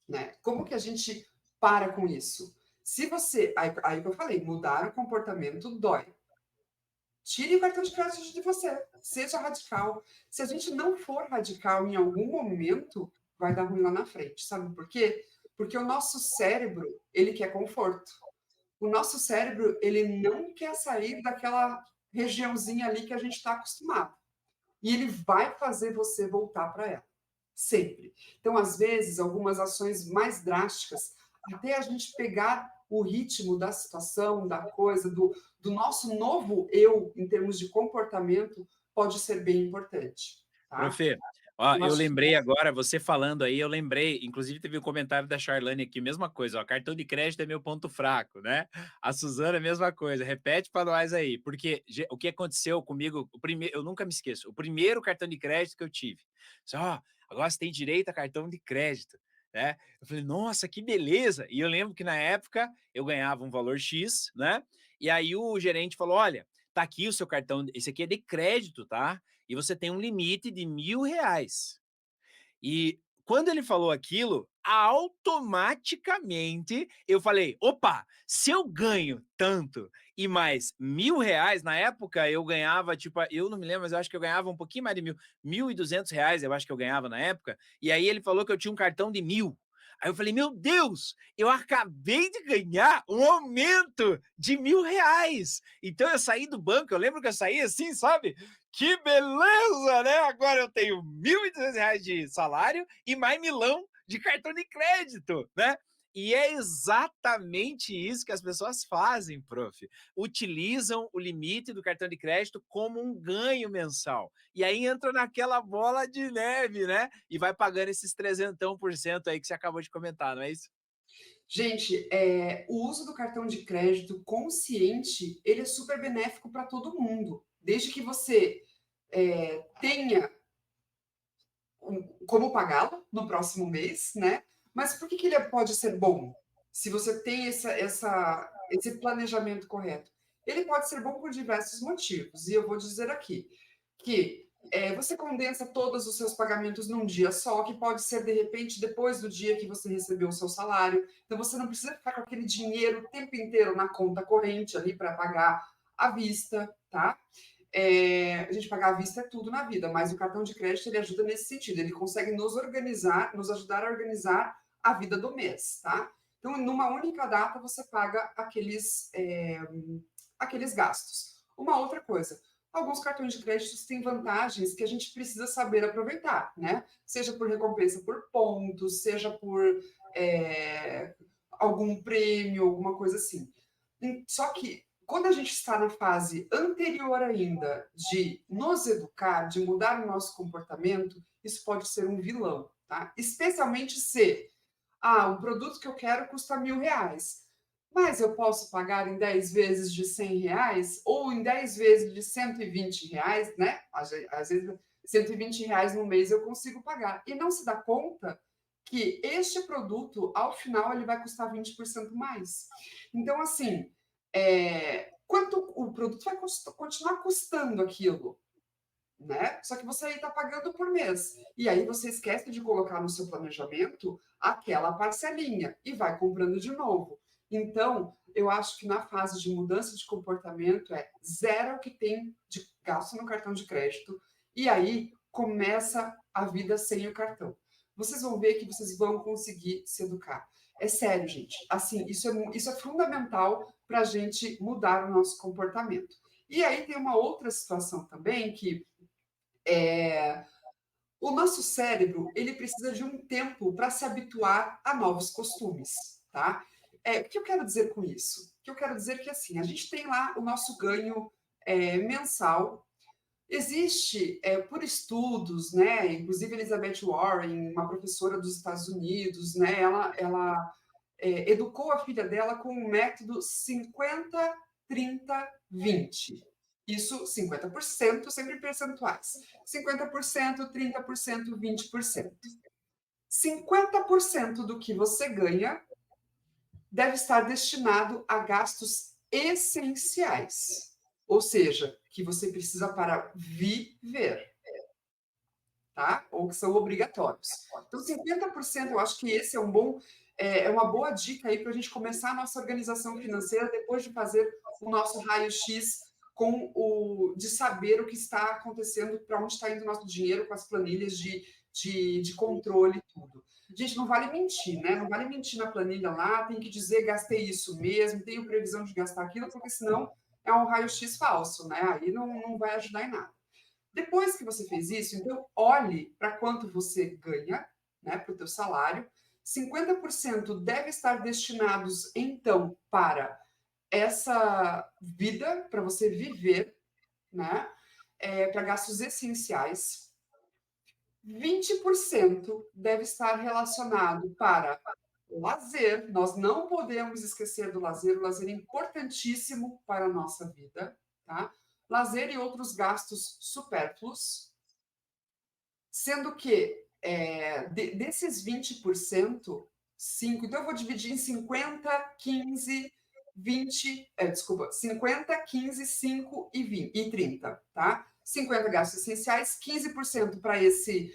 né? Como que a gente para com isso? Se você, aí que eu falei, mudar o comportamento dói. Tire o cartão de crédito de você. Seja radical. Se a gente não for radical em algum momento, vai dar ruim lá na frente. Sabe por quê? Porque o nosso cérebro, ele quer conforto. O nosso cérebro, ele não quer sair daquela regiãozinha ali que a gente está acostumado. E ele vai fazer você voltar para ela. Sempre. Então, às vezes, algumas ações mais drásticas, até a gente pegar o ritmo da situação, da coisa, do nosso novo eu, em termos de comportamento, pode ser bem importante, tá? Profe, ó, Eu eu acho que lembrei agora, você falando aí, eu lembrei, inclusive teve um comentário da Charlane aqui, mesma coisa, ó, cartão de crédito é meu ponto fraco, né? A Suzana, mesma coisa, repete para nós aí, porque o que aconteceu comigo, eu nunca me esqueço, o primeiro cartão de crédito que eu tive, ó, agora você tem direito a cartão de crédito, né? Eu falei, nossa, que beleza! E eu lembro que na época eu ganhava um valor X, né? E aí o gerente falou, olha, tá aqui o seu cartão, esse aqui é de crédito, tá? E você tem um limite de R$ 1.000. E quando ele falou aquilo, automaticamente eu falei: opa, se eu ganho tanto e mais R$ 1.000, na época eu ganhava, tipo, eu não me lembro, mas eu acho que eu ganhava um pouquinho mais de mil, R$ 1.200, eu acho que eu ganhava na época. E aí ele falou que eu tinha um cartão de 1.000. Aí eu falei, meu Deus, eu acabei de ganhar um aumento de R$ 1.000. Então eu saí do banco, eu lembro que eu saí assim, sabe? Que beleza, né? Agora eu tenho R$ 1.200 de salário e mais milão de cartão de crédito, né? E é exatamente isso que as pessoas fazem, prof. Utilizam o limite do cartão de crédito como um ganho mensal. E aí entra naquela bola de neve, né? E vai pagando esses 300% aí que você acabou de comentar, não é isso? gente, o uso do cartão de crédito consciente, ele é super benéfico para todo mundo. Desde que você tenha como pagá-lo no próximo mês, né? Mas por que ele pode ser bom? Se você tem esse planejamento correto. Ele pode ser bom por diversos motivos. E eu vou dizer aqui que você condensa todos os seus pagamentos num dia só, que pode ser, de repente, depois do dia que você recebeu o seu salário. Então, você não precisa ficar com aquele dinheiro o tempo inteiro na conta corrente ali para pagar à vista, tá? A gente pagar à vista é tudo na vida, mas o cartão de crédito ele ajuda nesse sentido, ele consegue nos organizar, nos ajudar a organizar a vida do mês, tá? Então, numa única data, você paga aqueles gastos. Uma outra coisa, alguns cartões de crédito têm vantagens que a gente precisa saber aproveitar, né? Seja por recompensa por pontos, seja por algum prêmio, alguma coisa assim. Só que quando a gente está na fase anterior ainda de nos educar, de mudar o nosso comportamento, isso pode ser um vilão, tá? Especialmente se, o produto que eu quero custa R$ 1.000, mas eu posso pagar em 10 vezes de R$ 100 ou em 10 vezes de R$ 120, né? Às vezes R$ 120 no mês eu consigo pagar. E não se dá conta que este produto, ao final, ele vai custar 20% mais. Então, assim, quanto o produto vai continuar custando aquilo, né? Só que você aí está pagando por mês. E aí você esquece de colocar no seu planejamento aquela parcelinha e vai comprando de novo. Então, eu acho que na fase de mudança de comportamento é zero o que tem de gasto no cartão de crédito. E aí começa a vida sem o cartão. Vocês vão ver que vocês vão conseguir se educar. É sério, gente. Assim, isso é fundamental para a gente mudar o nosso comportamento. E aí tem uma outra situação também que O nosso cérebro, ele precisa de um tempo para se habituar a novos costumes, tá? O que eu quero dizer com isso? O que eu quero dizer que, assim, a gente tem lá o nosso ganho, mensal. Existe, por estudos, né, inclusive Elizabeth Warren, uma professora dos Estados Unidos, né, ela educou a filha dela com o método 50, 30, 20. Isso, 50%, sempre em percentuais. 50%, 30%, 20%. 50% do que você ganha deve estar destinado a gastos essenciais, ou seja, que você precisa para viver, tá? Ou que são obrigatórios. Então, 50% eu acho que esse é uma boa dica aí para a gente começar a nossa organização financeira depois de fazer o nosso raio-x de saber o que está acontecendo, para onde está indo o nosso dinheiro, com as planilhas de controle e tudo. Gente, não vale mentir, né? Não vale mentir na planilha lá, tem que dizer gastei isso mesmo, tenho previsão de gastar aquilo, porque senão é um raio-x falso, né? Aí não vai ajudar em nada. Depois que você fez isso, então olhe para quanto você ganha, né, para o teu salário. 50% deve estar destinados, então, para essa vida, para você viver, né, para gastos essenciais. 20% deve estar relacionado para lazer. Nós não podemos esquecer do lazer. O lazer é importantíssimo para a nossa vida, tá? Lazer e outros gastos supérfluos. Sendo que desses 20%, 5, então eu vou dividir em 50, 15, 20, desculpa, 50, 15, 5 e 20, e 30, tá? 50 gastos essenciais, 15% para esse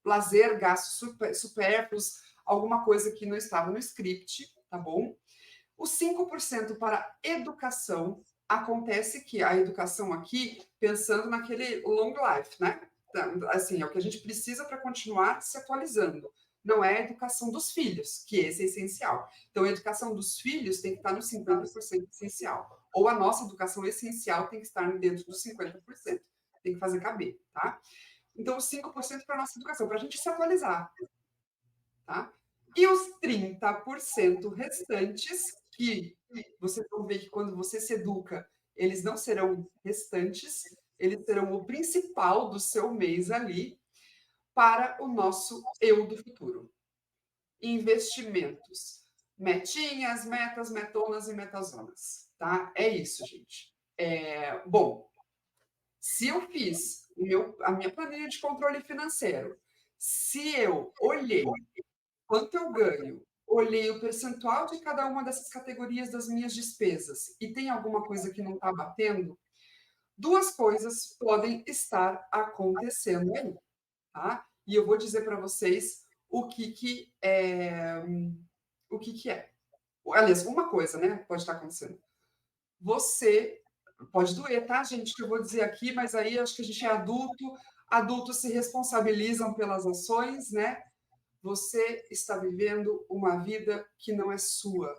lazer, gastos supérfluos, alguma coisa que não estava no script, tá bom? Os 5% para educação. Acontece que a educação aqui, pensando naquele long life, né? Assim, é o que a gente precisa para continuar se atualizando. Não é a educação dos filhos, que esse é essencial. Então, a educação dos filhos tem que estar no 50% essencial. Ou a nossa educação essencial tem que estar dentro dos 50%. Tem que fazer caber, tá? Então, os 5% para a nossa educação, para a gente se atualizar, tá? E os 30% restantes, que vocês vão ver que quando você se educa, eles não serão restantes, eles serão o principal do seu mês ali para o nosso eu do futuro. Investimentos. Metinhas, metas, metonas e metazonas, tá? É isso, gente. Bom, se eu fiz a minha planilha de controle financeiro, se eu olhei quanto eu ganho, olhei o percentual de cada uma dessas categorias das minhas despesas e tem alguma coisa que não está batendo, duas coisas podem estar acontecendo aí, tá? E eu vou dizer para vocês o que é. Aliás, uma coisa, né, pode estar acontecendo. Você pode doer, tá, gente, que eu vou dizer aqui, mas aí acho que a gente é adulto, adultos se responsabilizam pelas ações, né? Você está vivendo uma vida que não é sua.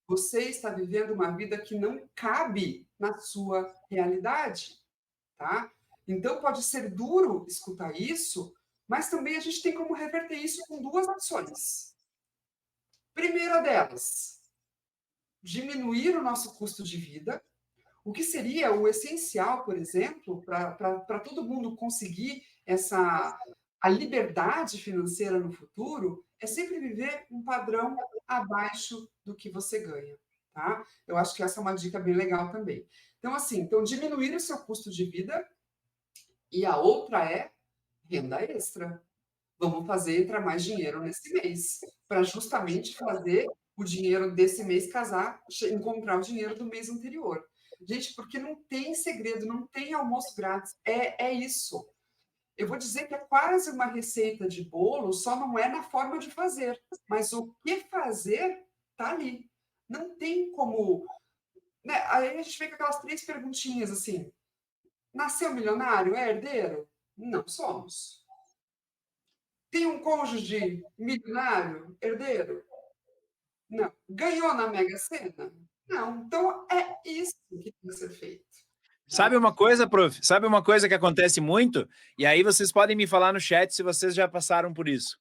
Você está vivendo uma vida que não cabe na sua realidade, tá? Então pode ser duro escutar isso, mas também a gente tem como reverter isso com duas ações. Primeira delas, diminuir o nosso custo de vida, o que seria o essencial, por exemplo, para todo mundo conseguir a liberdade financeira no futuro, é sempre viver um padrão abaixo do que você ganha, tá? Eu acho que essa é uma dica bem legal também. Então, assim, diminuir o seu custo de vida e a outra é renda extra. Vamos fazer entrar mais dinheiro nesse mês, para justamente fazer o dinheiro desse mês casar, encontrar o dinheiro do mês anterior. Gente, porque não tem segredo, não tem almoço grátis. É isso. Eu vou dizer que é quase uma receita de bolo, só não é na forma de fazer. Mas o que fazer está ali. Não tem como. Né? Aí a gente vem com aquelas três perguntinhas assim: nasceu milionário? É herdeiro? Não somos. Tem um cônjuge milionário, herdeiro? Não. Ganhou na Mega Sena? Não. Então é isso que tem que ser feito. Sabe uma coisa, prof? Sabe uma coisa que acontece muito? E aí vocês podem me falar no chat se vocês já passaram por isso.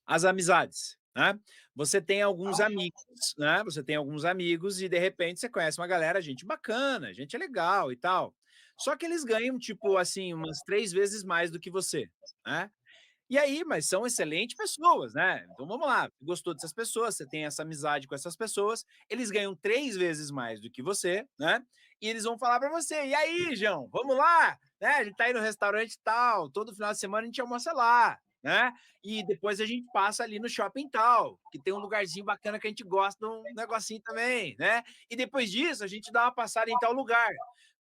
As amizades, né? Você tem alguns amigos, né? Você tem alguns amigos e de repente você conhece uma galera, gente bacana, gente legal e tal. Só que eles ganham, tipo assim, umas 3 vezes mais do que você, né? E aí, mas são excelentes pessoas, né? Então vamos lá, gostou dessas pessoas, você tem essa amizade com essas pessoas, eles ganham 3 vezes mais do que você, né? E eles vão falar para você: "E aí, João, vamos lá, né? A gente tá aí no restaurante tal, todo final de semana a gente almoça lá, né? E depois a gente passa ali no shopping tal, que tem um lugarzinho bacana que a gente gosta, um negocinho também, né? E depois disso a gente dá uma passada em tal lugar."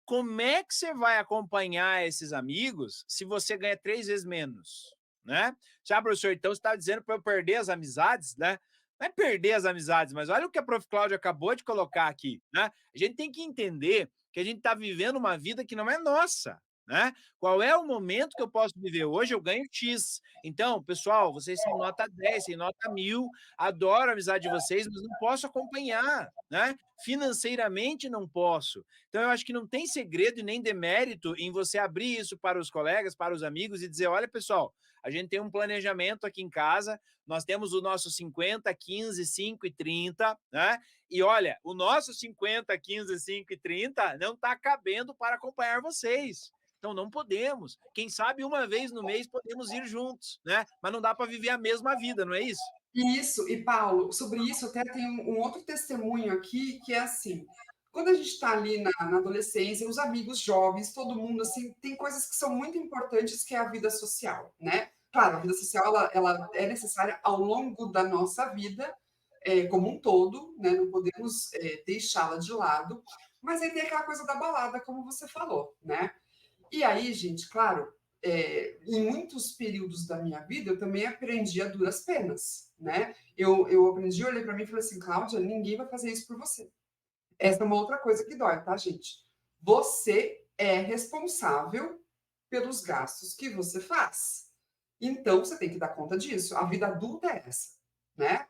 Como é que você vai acompanhar esses amigos se você ganha 3 vezes menos? Né? Já, professor, então você está dizendo para eu perder as amizades, né? Não é perder as amizades, mas olha o que a prof. Cláudia acabou de colocar aqui, né? A gente tem que entender que a gente está vivendo uma vida que não é nossa, né? Qual é o momento que eu posso viver? Hoje eu ganho X. Então, pessoal, vocês são nota 10, são nota 1000, adoro a amizade de vocês, mas não posso acompanhar, né? Financeiramente não posso. Então, eu acho que não tem segredo e nem demérito em você abrir isso para os colegas, para os amigos e dizer: olha, pessoal, a gente tem um planejamento aqui em casa, nós temos o nosso 50, 15, 5 e 30, né? E olha, o nosso 50, 15, 5 e 30 não está cabendo para acompanhar vocês. Então não podemos. Quem sabe uma vez no mês podemos ir juntos, né? Mas não dá para viver a mesma vida, não é isso? Isso, e Paulo, sobre isso até tem um outro testemunho aqui, que é assim, quando a gente está ali na adolescência, os amigos jovens, todo mundo, assim, tem coisas que são muito importantes, que é a vida social, né? Claro, a vida social, ela é necessária ao longo da nossa vida, como um todo, né? Não podemos deixá-la de lado, mas aí tem aquela coisa da balada, como você falou, né? E aí, gente, claro, em muitos períodos da minha vida, eu também aprendi a duras penas, né? Eu aprendi, eu olhei para mim e falei assim, Cláudia, ninguém vai fazer isso por você. Essa é uma outra coisa que dói, tá, gente? Você é responsável pelos gastos que você faz. Então, você tem que dar conta disso. A vida adulta é essa, né?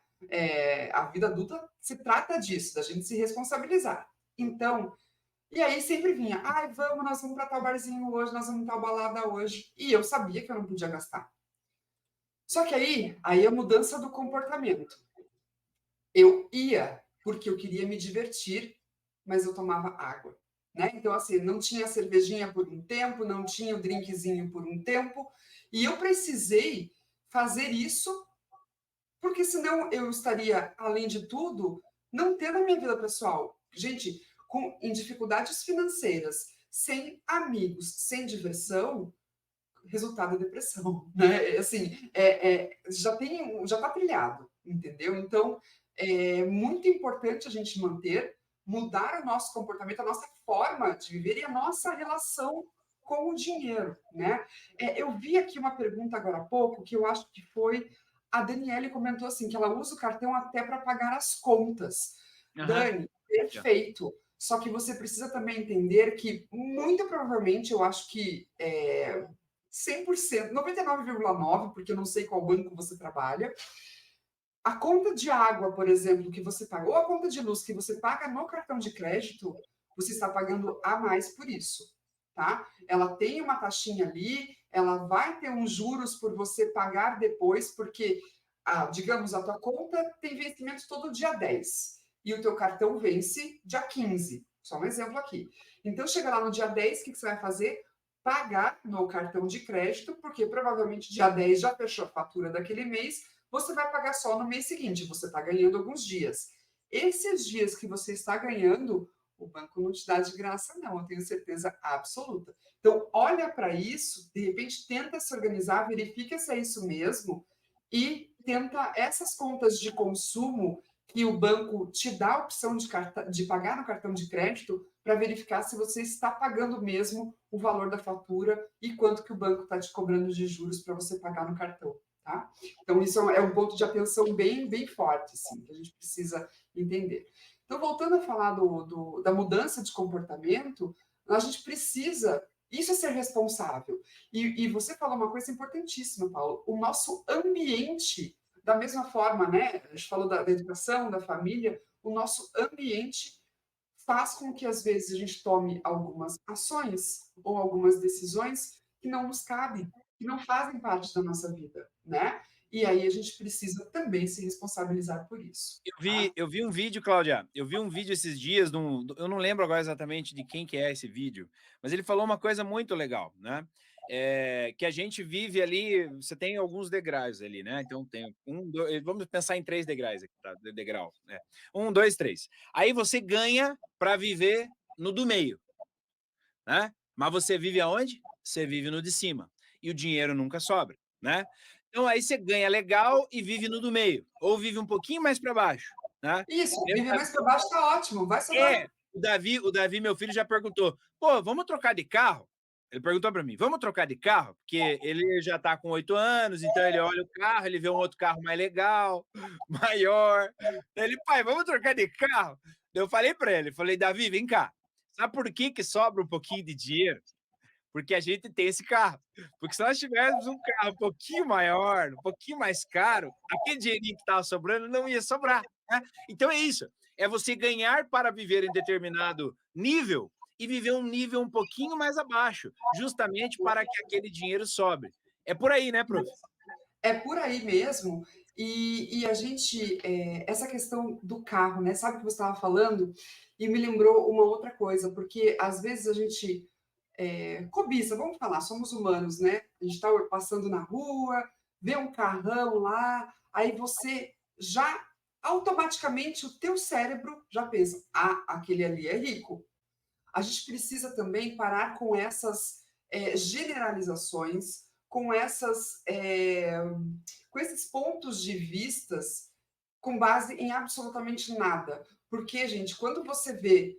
A vida adulta se trata disso, da gente se responsabilizar. Então, e aí sempre vinha, ai, vamos, nós vamos para tal barzinho hoje, nós vamos para tal balada hoje. E eu sabia que eu não podia gastar. Só que aí a mudança do comportamento. Eu ia porque eu queria me divertir, mas eu tomava água, né? Então, assim, não tinha cervejinha por um tempo, não tinha o drinkzinho por um tempo, e eu precisei fazer isso, porque senão eu estaria, além de tudo, não tendo a minha vida pessoal. Gente, em dificuldades financeiras, sem amigos, sem diversão, resultado é depressão, né? Assim, já está trilhado, entendeu? Então, é muito importante a gente mudar o nosso comportamento, a nossa forma de viver e a nossa relação com o dinheiro, né? Eu vi aqui uma pergunta agora há pouco que eu acho que foi a Daniele comentou assim que ela usa o cartão até para pagar as contas. Aham. Dani, perfeito. Só que você precisa também entender que, muito provavelmente, eu acho que 100%, 99,9%, porque eu não sei qual banco você trabalha. A conta de água, por exemplo, que você paga, ou a conta de luz que você paga no cartão de crédito, você está pagando a mais por isso, tá? Ela tem uma taxinha ali, ela vai ter uns juros por você pagar depois, porque, digamos, a tua conta tem vencimento todo dia 10 e o teu cartão vence dia 15. Só um exemplo aqui. Então, chega lá no dia 10, o que você vai fazer? Pagar no cartão de crédito, porque provavelmente dia 10 já fechou a fatura daquele mês, você vai pagar só no mês seguinte, você está ganhando alguns dias. Esses dias que você está ganhando, o banco não te dá de graça, não, eu tenho certeza absoluta. Então, olha para isso, de repente tenta se organizar, verifica se é isso mesmo e tenta essas contas de consumo que o banco te dá a opção de pagar no cartão de crédito para verificar se você está pagando mesmo o valor da fatura e quanto que o banco está te cobrando de juros para você pagar no cartão. Tá? Então, isso é um ponto de atenção bem, bem forte, assim, que a gente precisa entender. Então, voltando a falar da mudança de comportamento, a gente precisa, isso é ser responsável. E você falou uma coisa importantíssima, Paulo, o nosso ambiente, da mesma forma, né? A gente falou da educação, da família, o nosso ambiente faz com que, às vezes, a gente tome algumas ações ou algumas decisões que não nos cabem, que não fazem parte da nossa vida, né. E aí a gente precisa também se responsabilizar por isso, tá. Eu vi um vídeo, Cláudia, eu vi um vídeo esses dias, eu não lembro agora exatamente de quem que é esse vídeo, mas ele falou uma coisa muito legal, né? Que a gente vive ali, você tem alguns degraus ali, né? Então tem vamos pensar em 3 degraus aqui, tá? Degrau, né? 1, 2, 3. Aí você ganha para viver no do meio, né? Mas você vive aonde? Você vive no de cima. E o dinheiro nunca sobra, né? Então aí você ganha legal e vive no do meio, ou vive um pouquinho mais para baixo, né? Isso, Eu, viver mais para baixo está ótimo, vai sobrar. é, o Davi, meu filho, já perguntou: "Pô, vamos trocar de carro?" Ele perguntou para mim: "Vamos trocar de carro?" Porque ele já tá com 8 anos, então ele olha o carro, ele vê um outro carro mais legal, maior. Daí ele: "Pai, vamos trocar de carro?" Daí eu falei para ele, falei: "Davi, vem cá, sabe por que que sobra um pouquinho de dinheiro? Porque a gente tem esse carro. Porque se nós tivéssemos um carro um pouquinho maior, um pouquinho mais caro, aquele dinheirinho que estava sobrando não ia sobrar, né? Então é isso, é você ganhar para viver em determinado nível e viver um nível um pouquinho mais abaixo, justamente para que aquele dinheiro sobre. É por aí, né, prof? É por aí mesmo, e a gente, essa questão do carro, né, sabe o que você estava falando, e me lembrou uma outra coisa, porque às vezes a gente, cobiça, vamos falar, somos humanos, né, a gente está passando na rua, vê um carrão lá, aí você já automaticamente o teu cérebro já pensa: "Ah, aquele ali é rico". A gente precisa também parar com essas, generalizações, com esses pontos de vistas com base em absolutamente nada. Porque, gente, quando você vê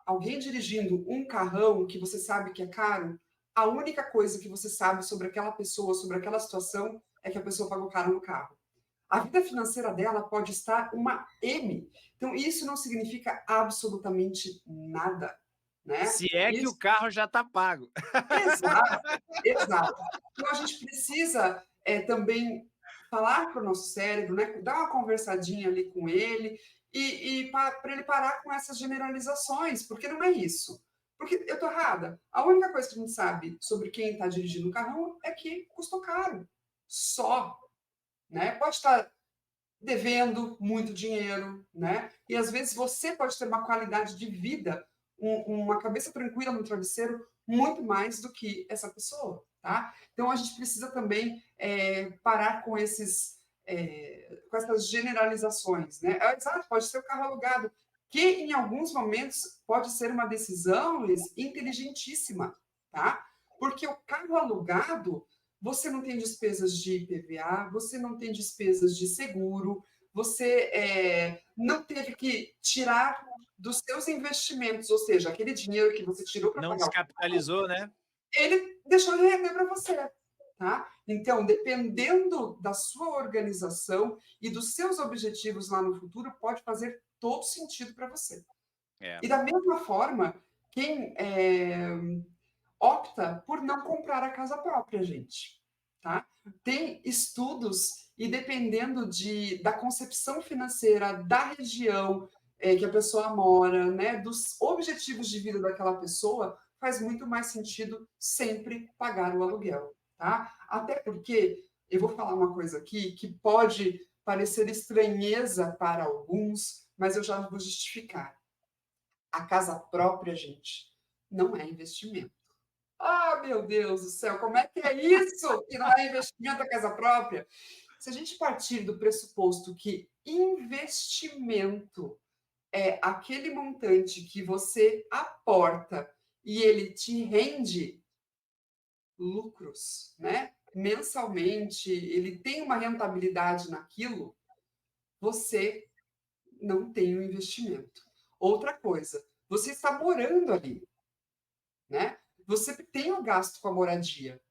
alguém dirigindo um carrão que você sabe que é caro, a única coisa que você sabe sobre aquela pessoa, sobre aquela situação, é que a pessoa pagou caro no carro. A vida financeira dela pode estar uma M. Então, isso não significa absolutamente nada, né? Se é que o Isso, carro já está pago. exato, exato. Então, a gente precisa também falar para o nosso cérebro, né? Dar uma conversadinha ali com ele e para ele parar com essas generalizações, porque não é isso. Porque eu tô errada. A única coisa que a gente sabe sobre quem está dirigindo o carrão é que custou caro. Só, né? Pode estar devendo muito dinheiro, né? E às vezes você pode ter uma qualidade de vida, uma cabeça tranquila no travesseiro, muito mais do que essa pessoa, tá? Então a gente precisa também parar com com essas generalizações, né? Exato, pode ser o carro alugado, que em alguns momentos pode ser uma decisão inteligentíssima, tá? Porque o carro alugado você não tem despesas de IPVA, você não tem despesas de seguro, você não teve que tirar dos seus investimentos, ou seja, aquele dinheiro que você tirou para Não pagar o carro, descapitalizou, né? ele deixou de render para você. Tá? Então, dependendo da sua organização e dos seus objetivos lá no futuro, pode fazer todo sentido para você. É. E da mesma forma, quem opta por não comprar a casa própria, gente, tá? Tem estudos e dependendo da concepção financeira da região que a pessoa mora, né, dos objetivos de vida daquela pessoa, faz muito mais sentido sempre pagar o aluguel, tá? Até porque eu vou falar uma coisa aqui que pode parecer estranheza para alguns, mas eu já vou justificar. A casa própria, gente, não é investimento. Ah, meu Deus do céu, como é que é isso? Que não é investimento a casa própria? Se a gente partir do pressuposto que investimento é aquele montante que você aporta e ele te rende lucros, né? Mensalmente, ele tem uma rentabilidade naquilo, você não tem um investimento. Outra coisa, você está morando ali, né? Você tem o gasto com a moradia.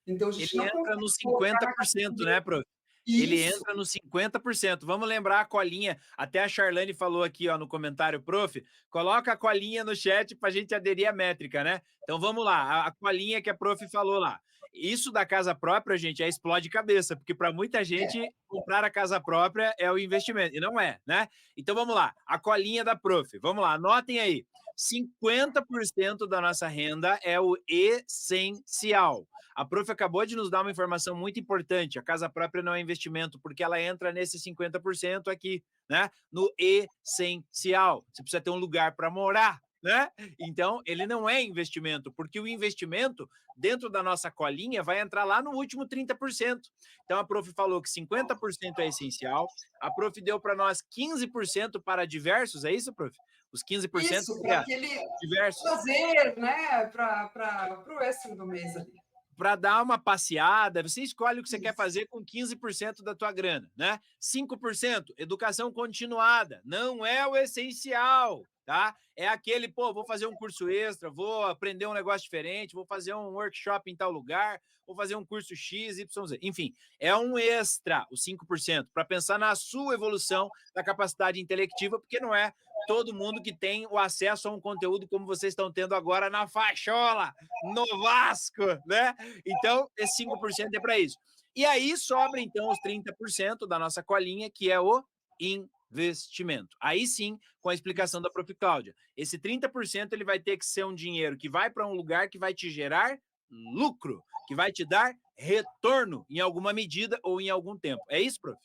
Então a gente Ele não entra consegue nos colocar cinquenta na por cento, categoria né, prof? Ele isso. entra nos 50%. Vamos lembrar a colinha. Até a Charlane falou aqui, ó, no comentário, prof, coloca a colinha no chat para a gente aderir à métrica, né? Então vamos lá, a colinha que a prof falou lá. isso da casa própria, gente, é explode cabeça, porque para muita gente comprar a casa própria é o investimento, e não é, né? Então vamos lá, a colinha da prof. Vamos lá, anotem aí. 50% da nossa renda é o essencial. A prof acabou de nos dar uma informação muito importante. A casa própria não é investimento, porque ela entra nesse 50% aqui, né? No essencial. Você precisa ter um lugar para morar, né? Então, ele não é investimento, porque o investimento dentro da nossa colinha vai entrar lá no último 30%. Então, a prof falou que 50% é essencial, a prof deu para nós 15% para diversos, é isso, prof? Os 15% Isso, que para é aquele diversos. lazer, né? Para o extra do mês ali. Para dar uma passeada, você escolhe o que você quer Isso. fazer com 15% da tua grana, né? 5%, educação continuada, não é o essencial, tá? É aquele, pô, vou fazer um curso extra, vou aprender um negócio diferente, vou fazer um workshop em tal lugar, vou fazer um curso X, Y, Z. Enfim, é um extra, os 5%, para pensar na sua evolução da capacidade intelectiva, porque não é todo mundo que tem o acesso a um conteúdo como vocês estão tendo agora na Fachola, no Vasco, né? Então, esse 5% é para isso. E aí sobra, então, os 30% da nossa colinha, que é o investimento. Aí sim, com a explicação da prof. Cláudia. Esse 30% ele vai ter que ser um dinheiro que vai para um lugar que vai te gerar lucro, que vai te dar retorno em alguma medida ou em algum tempo. É isso, prof?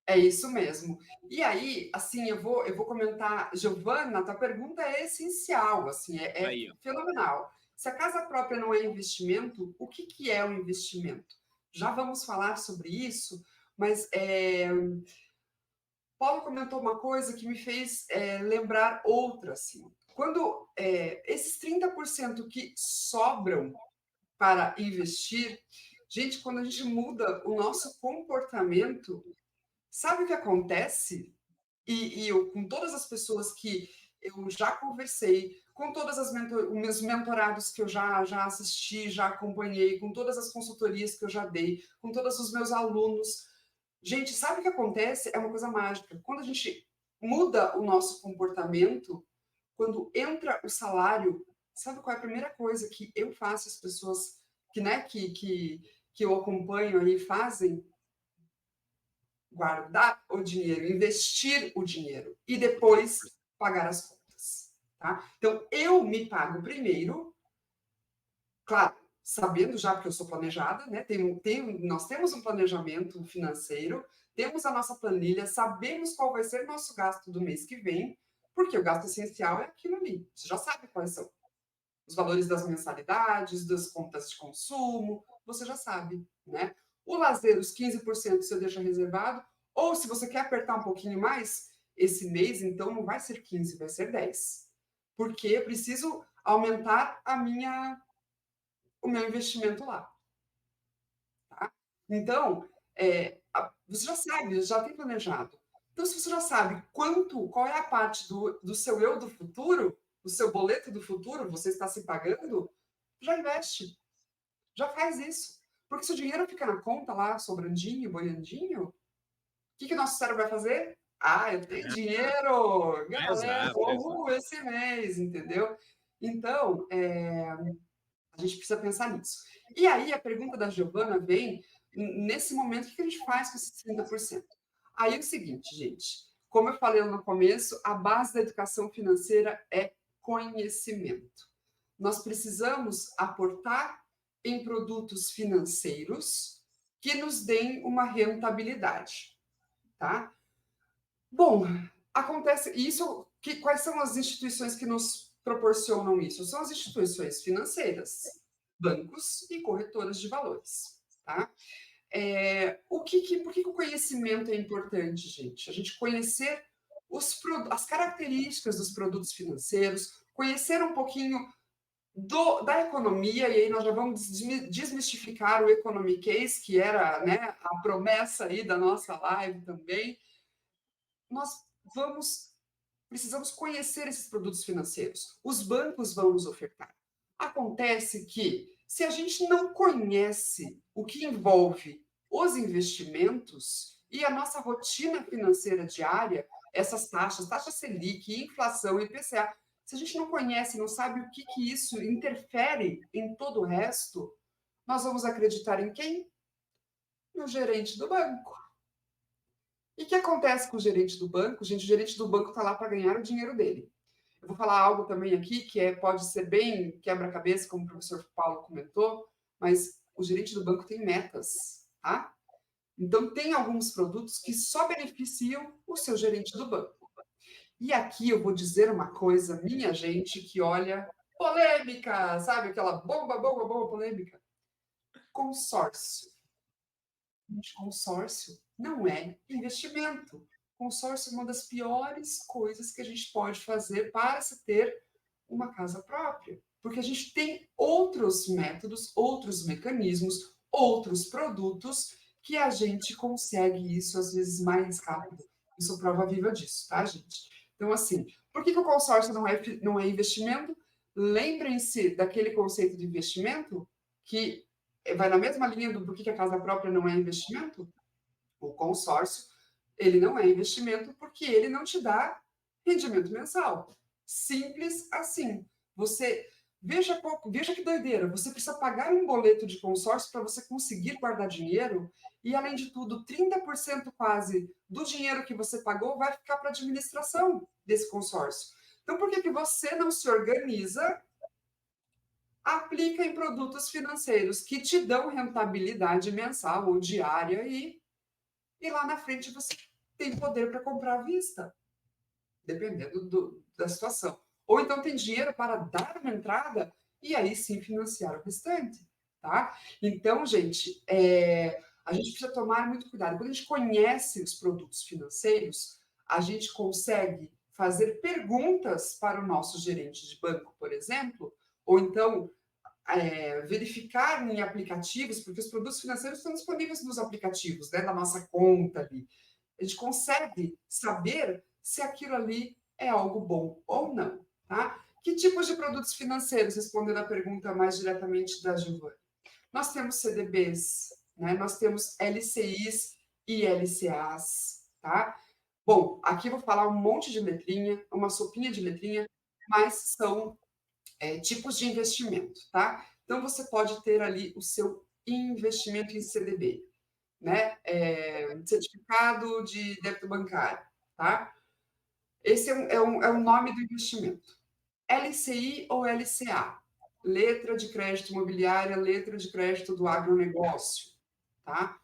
É isso mesmo. E aí, assim, eu vou comentar, Giovana, tua pergunta é essencial, assim, é Aí, ó. fenomenal. Se a casa própria não é investimento, o que, que é um investimento? Já vamos falar sobre isso, mas Paulo comentou uma coisa que me fez lembrar outra, assim. Quando esses 30% que sobram para investir, gente, quando a gente muda o nosso comportamento, sabe o que acontece? E eu, com todas as pessoas que eu já conversei, com todas as os meus mentorados que eu já assisti, já acompanhei, com todas as consultorias que eu já dei, com todos os meus alunos. Gente, sabe o que acontece? É uma coisa mágica. Quando a gente muda o nosso comportamento, quando entra o salário, sabe qual é a primeira coisa que eu faço, as pessoas que eu acompanho aí fazem? Guardar o dinheiro, investir o dinheiro e depois pagar as contas, tá? Então, eu me pago primeiro, claro, sabendo já, porque eu sou planejada, né? Nós temos um planejamento financeiro, temos a nossa planilha, sabemos qual vai ser o nosso gasto do mês que vem, porque o gasto essencial é aquilo ali. Você já sabe quais são os valores das mensalidades, das contas de consumo, você já sabe, né? O lazer, os 15% você deixa reservado, ou se você quer apertar um pouquinho mais, esse mês, então, não vai ser 15, vai ser 10. Porque eu preciso aumentar o meu investimento lá. Tá? Então, você já sabe, já tem planejado. Então, se você já sabe qual é a parte do seu eu do futuro, do seu boleto do futuro, você está se pagando, já investe. Já faz isso. Porque se o dinheiro fica na conta lá, sobrandinho, boiandinho, o que o nosso cérebro vai fazer? Ah, eu tenho dinheiro! Galera, Exato, exato. esse mês, entendeu? Então, a gente precisa pensar nisso. E aí, a pergunta da Giovana vem nesse momento, o que a gente faz com esses 30%? Aí é o seguinte, gente, como eu falei no começo, a base da educação financeira é conhecimento. Nós precisamos aportar em produtos financeiros que nos deem uma rentabilidade, tá? Bom, acontece isso, quais são as instituições que nos proporcionam isso? São as instituições financeiras, bancos e corretoras de valores, tá? Por que o conhecimento é importante, gente? A gente conhecer as características dos produtos financeiros, conhecer um pouquinho da economia, e aí nós já vamos desmistificar o Economy Case, que era, né, a promessa aí da nossa live também. Nós precisamos conhecer esses produtos financeiros. Os bancos vão nos ofertar. Acontece que, se a gente não conhece o que envolve os investimentos e a nossa rotina financeira diária, essas taxas, taxa Selic, inflação, IPCA, se a gente não conhece, não sabe o que isso interfere em todo o resto, Nós vamos acreditar em quem? No gerente do banco. E o que acontece com o gerente do banco? Gente, o gerente do banco está lá para ganhar o dinheiro dele. Eu vou falar algo também aqui que pode ser bem quebra-cabeça, como o professor Paulo comentou, mas o gerente do banco tem metas, tá? Então, tem alguns produtos que só beneficiam o seu gerente do banco. E aqui eu vou dizer uma coisa, minha gente, que olha, polêmica, sabe? Aquela bomba, bomba, bomba polêmica. Consórcio. Gente, consórcio não é investimento. Consórcio é uma das piores coisas que a gente pode fazer para se ter uma casa própria. Porque a gente tem outros métodos, outros mecanismos, outros produtos que a gente consegue isso às vezes mais rápido. Eu sou prova viva disso, tá, gente? Então, assim, por que o consórcio não é investimento? Lembrem-se daquele conceito de investimento que vai na mesma linha do porquê que a casa própria não é investimento? O consórcio, ele não é investimento porque ele não te dá rendimento mensal. Simples assim. Você veja que doideira, você precisa pagar um boleto de consórcio para você conseguir guardar dinheiro e, além de tudo, 30% quase do dinheiro que você pagou vai ficar para a administração desse consórcio. Então, por que você não se organiza, aplica em produtos financeiros que te dão rentabilidade mensal ou diária e lá na frente você tem poder para comprar à vista, dependendo da situação. Ou então tem dinheiro para dar uma entrada e aí sim financiar o restante, tá? Então, gente, a gente precisa tomar muito cuidado. Quando a gente conhece os produtos financeiros, a gente consegue fazer perguntas para o nosso gerente de banco, por exemplo, ou então verificar em aplicativos, porque os produtos financeiros estão disponíveis nos aplicativos, né, da nossa conta ali. A gente consegue saber se aquilo ali é algo bom ou não, tá? Que tipos de produtos financeiros, respondendo a pergunta mais diretamente da Giovana? Nós temos CDBs, né? Nós temos LCIs e LCAs, tá? Bom, aqui eu vou falar um monte de letrinha, uma sopinha de letrinha, mas são tipos de investimento, tá? Então, você pode ter ali o seu investimento em CDB, né? Certificado de débito bancário, tá? Esse é o nome do investimento. LCI ou LCA? Letra de crédito imobiliária, letra de crédito do agronegócio, tá?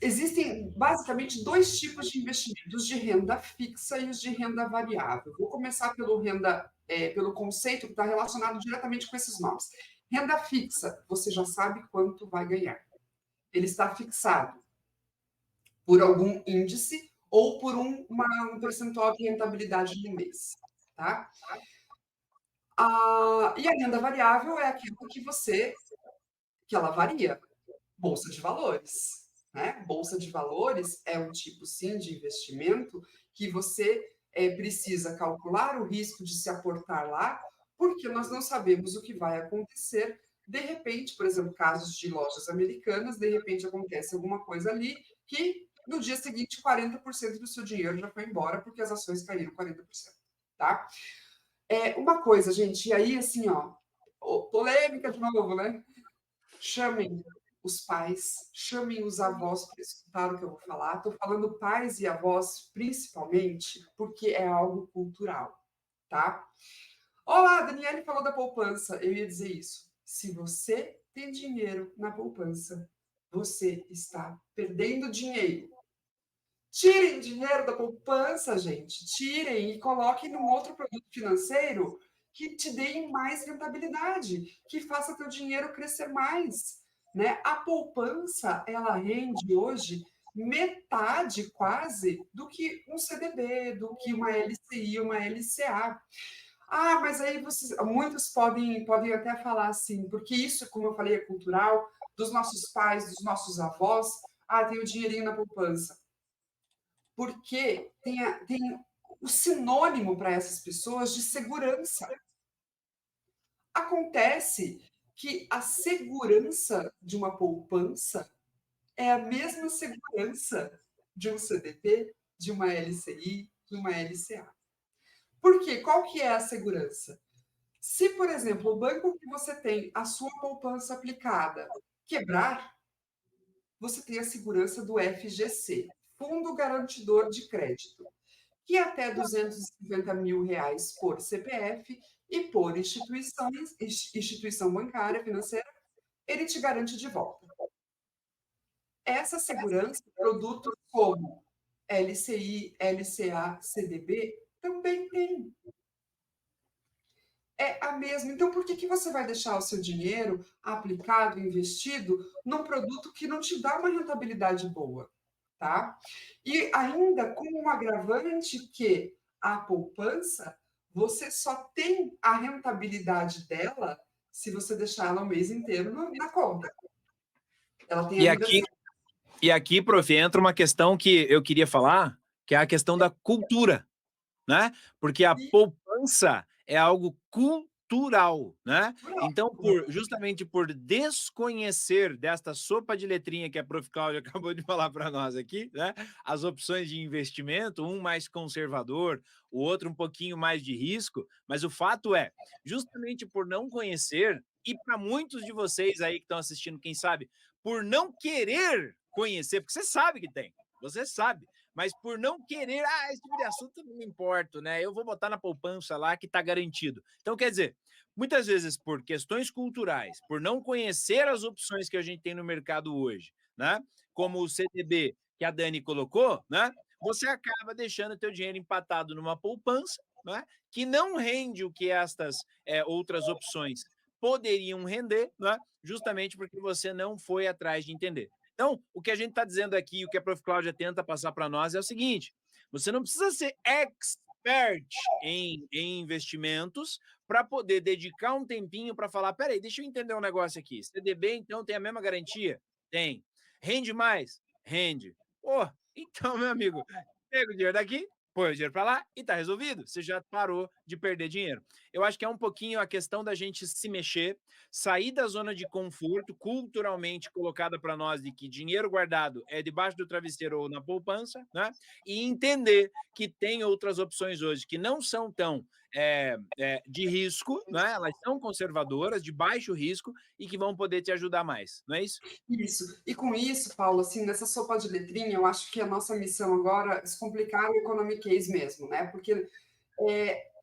Existem basicamente dois tipos de investimentos, os de renda fixa e os de renda variável. Vou começar pelo conceito que está relacionado diretamente com esses nomes. Renda fixa, você já sabe quanto vai ganhar. Ele está fixado por algum índice ou por um percentual de rentabilidade no mês, tá? E a renda variável é aquilo que ela varia. Bolsa de valores, né? Bolsa de valores é um tipo, sim, de investimento que você precisa calcular o risco de se aportar lá, porque nós não sabemos o que vai acontecer. De repente, por exemplo, casos de lojas americanas, de repente acontece alguma coisa ali que no dia seguinte 40% do seu dinheiro já foi embora porque as ações caíram 40%, tá? Uma coisa, gente, e aí assim, ó, polêmica de novo, né? Chamem os pais, chamem os avós para escutar o que eu vou falar. Estou falando pais e avós principalmente porque é algo cultural, tá? Olá, a Daniele falou da poupança. Eu ia dizer isso. Se você tem dinheiro na poupança, você está perdendo dinheiro. Tirem dinheiro da poupança, gente. Tirem e coloquem num outro produto financeiro que te dê mais rentabilidade, que faça teu dinheiro crescer mais, né? A poupança, ela rende hoje metade quase do que um CDB, do que uma LCI, uma LCA. Mas aí muitos podem até falar assim, porque isso, como eu falei, é cultural, dos nossos pais, dos nossos avós. Tem o dinheirinho na poupança. Porque tem o sinônimo para essas pessoas de segurança. Acontece que a segurança de uma poupança é a mesma segurança de um CDB, de uma LCI, de uma LCA. Por quê? Qual que é a segurança? Se, por exemplo, o banco que você tem a sua poupança aplicada quebrar, você tem a segurança do FGC, Fundo Garantidor de Crédito, que é até R$ 250.000 por CPF e por instituição bancária, financeira, ele te garante de volta. Essa segurança, produtos como LCI, LCA, CDB, também tem. É a mesma. Então, por que que você vai deixar o seu dinheiro aplicado, investido, num produto que não te dá uma rentabilidade boa, tá? E ainda com um agravante que a poupança, você só tem a rentabilidade dela se você deixar ela o mês inteiro na conta. Ela tem E ainda aqui, e aqui, prof, entra uma questão que eu queria falar, que é a questão da cultura, né? Porque a poupança é algo cultural, né? Então, justamente por desconhecer desta sopa de letrinha que a prof. Cláudia acabou de falar para nós aqui, né? As opções de investimento, um mais conservador, o outro um pouquinho mais de risco, mas o fato é, justamente por não conhecer, e para muitos de vocês aí que estão assistindo, quem sabe, por não querer conhecer, porque você sabe que tem, você sabe, mas por não querer, esse tipo de assunto não me importa, né? Eu vou botar na poupança lá que está garantido. Então, quer dizer, muitas vezes por questões culturais, por não conhecer as opções que a gente tem no mercado hoje, né? Como o CDB que a Dani colocou, né? Você acaba deixando o teu dinheiro empatado numa poupança, né? Que não rende o que estas outras opções poderiam render, né? Justamente porque você não foi atrás de entender. Então, o que a gente está dizendo aqui, o que a prof. Cláudia tenta passar para nós é o seguinte: você não precisa ser expert em investimentos para poder dedicar um tempinho para falar, peraí, deixa eu entender um negócio aqui. CDB, então, tem a mesma garantia? Tem. Rende mais? Rende. Pô, então, meu amigo, pega o dinheiro daqui, põe o dinheiro para lá e está resolvido. Você já parou de perder dinheiro. Eu acho que é um pouquinho a questão da gente se mexer, sair da zona de conforto culturalmente colocada para nós de que dinheiro guardado é debaixo do travesseiro ou na poupança, né? E entender que tem outras opções hoje que não são tão de risco, né? Elas são conservadoras, de baixo risco e que vão poder te ajudar mais, não é isso? Isso. E com isso, Paulo, assim, nessa sopa de letrinha, eu acho que a nossa missão agora é descomplicar o economiquez mesmo, né? Porque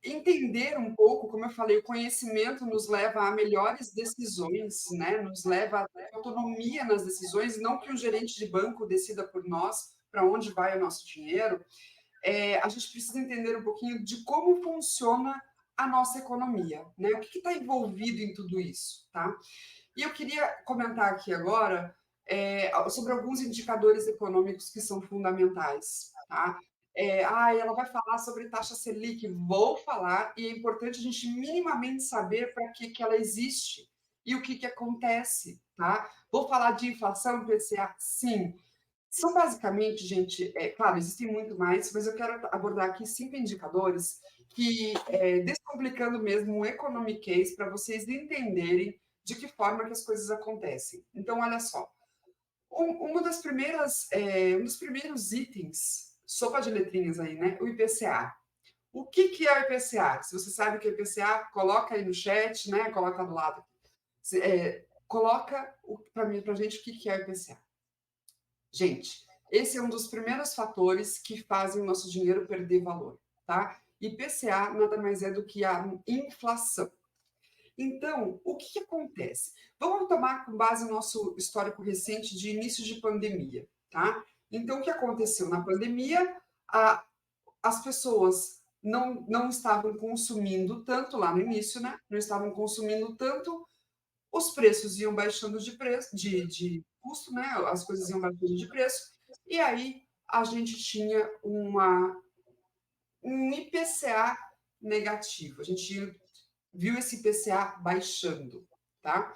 entender um pouco, como eu falei, o conhecimento nos leva a melhores decisões, né? Nos leva a ter autonomia nas decisões, não que o gerente de banco decida por nós para onde vai o nosso dinheiro. A gente precisa entender um pouquinho de como funciona a nossa economia, né? O que está envolvido em tudo isso, tá? E eu queria comentar aqui agora sobre alguns indicadores econômicos que são fundamentais, tá? Ela vai falar sobre taxa Selic, vou falar, e é importante a gente minimamente saber para que ela existe e o que acontece, tá? Vou falar de inflação, IPCA, sim. São basicamente, gente, claro, existem muito mais, mas eu quero abordar aqui 5 indicadores que, descomplicando mesmo o economiquez, para vocês entenderem de que forma que as coisas acontecem. Então, olha só, uma das primeiras, um dos primeiros itens, sopa de letrinhas aí, né? O IPCA. O que é o IPCA? Se você sabe o que é o IPCA, coloca aí no chat, né? Coloca do lado. Coloca para mim, para a gente, o que é o IPCA. Gente, esse é um dos primeiros fatores que fazem o nosso dinheiro perder valor, tá? IPCA nada mais é do que a inflação. Então, o que acontece? Vamos tomar com base no nosso histórico recente de início de pandemia, tá? Então, o que aconteceu na pandemia? As pessoas não estavam consumindo tanto lá no início, né? Não estavam consumindo tanto, os preços iam baixando de preço, de custo, né? As coisas iam baixando de preço, e aí a gente tinha um IPCA negativo. A gente viu esse IPCA baixando, tá?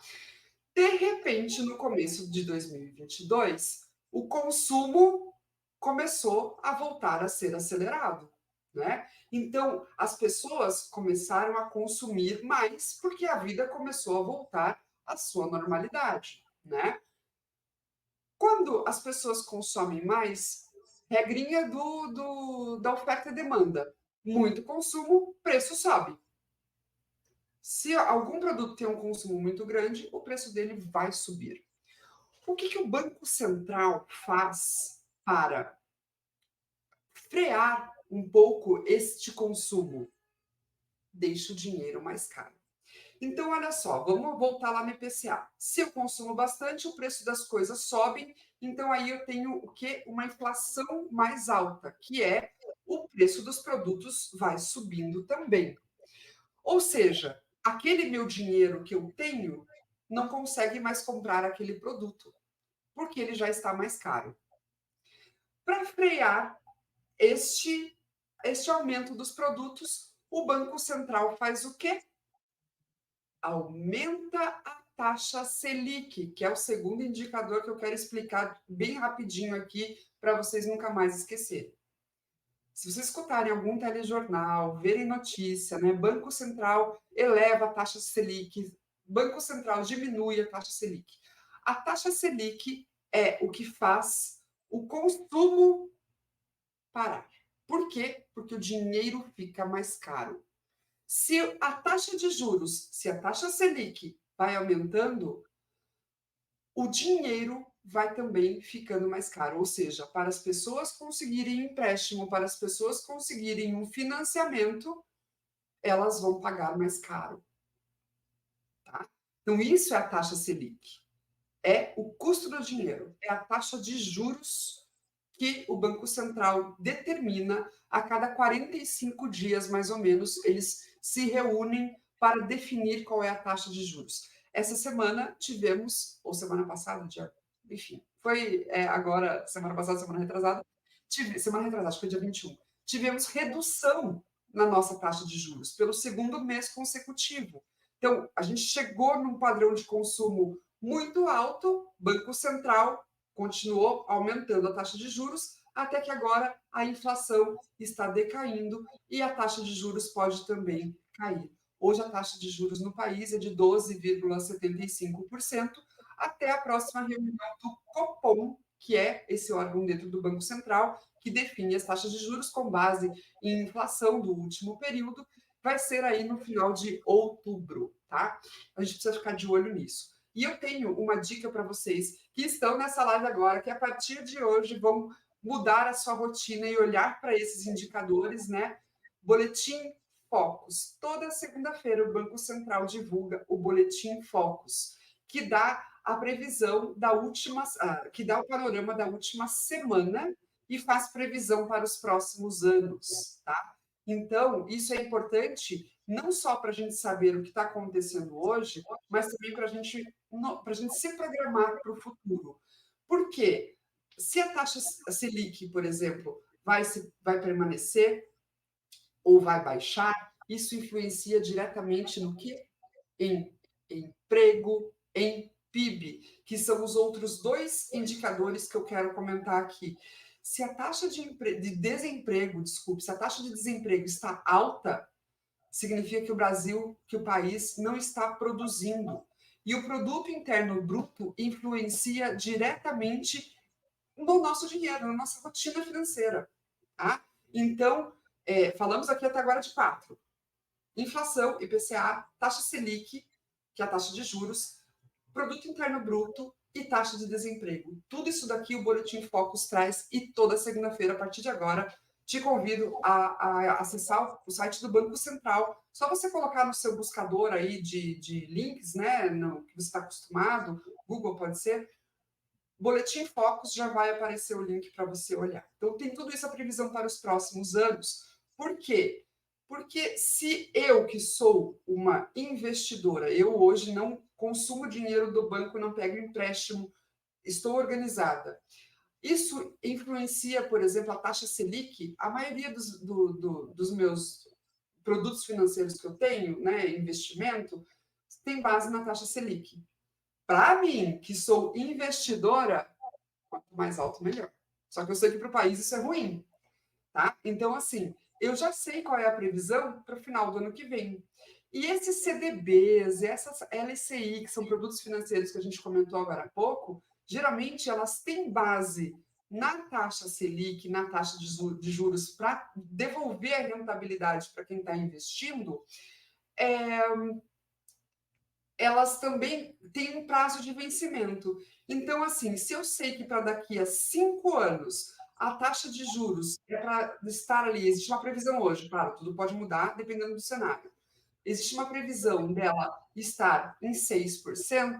De repente, no começo de 2022, o consumo começou a voltar a ser acelerado, né? Então, as pessoas começaram a consumir mais porque a vida começou a voltar à sua normalidade, né? Quando as pessoas consomem mais, regrinha da oferta e demanda, muito consumo, preço sobe. Se algum produto tem um consumo muito grande, o preço dele vai subir. O que o Banco Central faz para frear um pouco este consumo? Deixa o dinheiro mais caro. Então, olha só, vamos voltar lá no IPCA. Se eu consumo bastante, o preço das coisas sobe, então aí eu tenho o quê? Uma inflação mais alta, que é o preço dos produtos vai subindo também. Ou seja, aquele meu dinheiro que eu tenho não consegue mais comprar aquele produto, porque ele já está mais caro. Para frear este aumento dos produtos, o Banco Central faz o quê? Aumenta a taxa Selic, que é o segundo indicador que eu quero explicar bem rapidinho aqui para vocês nunca mais esquecerem. Se vocês escutarem algum telejornal, verem notícia, né, Banco Central eleva a taxa Selic, Banco Central diminui a taxa Selic. A taxa Selic é o que faz o consumo parar. Por quê? Porque o dinheiro fica mais caro. Se a taxa de juros, se a taxa Selic vai aumentando, o dinheiro vai também ficando mais caro. Ou seja, para as pessoas conseguirem empréstimo, para as pessoas conseguirem um financiamento, elas vão pagar mais caro. Tá? Então, isso é a taxa Selic. É o custo do dinheiro, é a taxa de juros que o Banco Central determina a cada 45 dias, mais ou menos, eles se reúnem para definir qual é a taxa de juros. Essa semana tivemos, ou semana passada, enfim, foi agora, semana passada, semana retrasada, semana retrasada, acho que foi dia 21, tivemos redução na nossa taxa de juros, pelo segundo mês consecutivo. Então, a gente chegou num padrão de consumo muito alto, Banco Central continuou aumentando a taxa de juros, até que agora a inflação está decaindo e a taxa de juros pode também cair. Hoje a taxa de juros no país é de 12,75%, até a próxima reunião do Copom, que é esse órgão dentro do Banco Central, que define as taxas de juros com base em inflação do último período, vai ser aí no final de outubro, tá? A gente precisa ficar de olho nisso. E eu tenho uma dica para vocês que estão nessa live agora, que a partir de hoje vão mudar a sua rotina e olhar para esses indicadores, né? Boletim Focus. Toda segunda-feira o Banco Central divulga o Boletim Focus, que dá a previsão da última, que dá o panorama da última semana e faz previsão para os próximos anos, tá? Então, isso é importante não só para a gente saber o que está acontecendo hoje, mas também para a gente se programar para o futuro. Por quê? Se a taxa Selic, por exemplo, vai permanecer ou vai baixar, isso influencia diretamente no que? Em emprego, em PIB, que são os outros dois indicadores que eu quero comentar aqui. Se a taxa de desemprego, desculpe, se a taxa de desemprego está alta, significa que o Brasil, que o país não está produzindo. E o produto interno bruto influencia diretamente no nosso dinheiro, na nossa rotina financeira. Tá? Então, falamos aqui até agora de quatro: inflação, IPCA, taxa Selic, que é a taxa de juros, produto interno bruto e taxa de desemprego. Tudo isso daqui o Boletim Focus traz, e toda segunda-feira, a partir de agora, te convido a acessar o site do Banco Central. Só você colocar no seu buscador aí de links, né, no que você está acostumado, Google pode ser, Boletim Focus, já vai aparecer o link para você olhar. Então, tem tudo isso a previsão para os próximos anos. Por quê? Porque se eu, que sou uma investidora, eu hoje não consumo dinheiro do banco, não pego empréstimo, estou organizada. Isso influencia, por exemplo, a taxa Selic. A maioria dos meus produtos financeiros que eu tenho, né, investimento, tem base na taxa Selic. Para mim, que sou investidora, quanto mais alto, melhor. Só que eu sei que para o país isso é ruim, tá? Então, assim, eu já sei qual é a previsão para o final do ano que vem. E esses CDBs, essas LCI, que são produtos financeiros que a gente comentou agora há pouco, geralmente elas têm base na taxa Selic, na taxa de juros, para devolver a rentabilidade para quem está investindo, elas também têm um prazo de vencimento. Então, assim, se eu sei que para daqui a 5 anos a taxa de juros é para estar ali, existe uma previsão hoje, claro, tudo pode mudar dependendo do cenário. Existe uma previsão dela estar em 6%,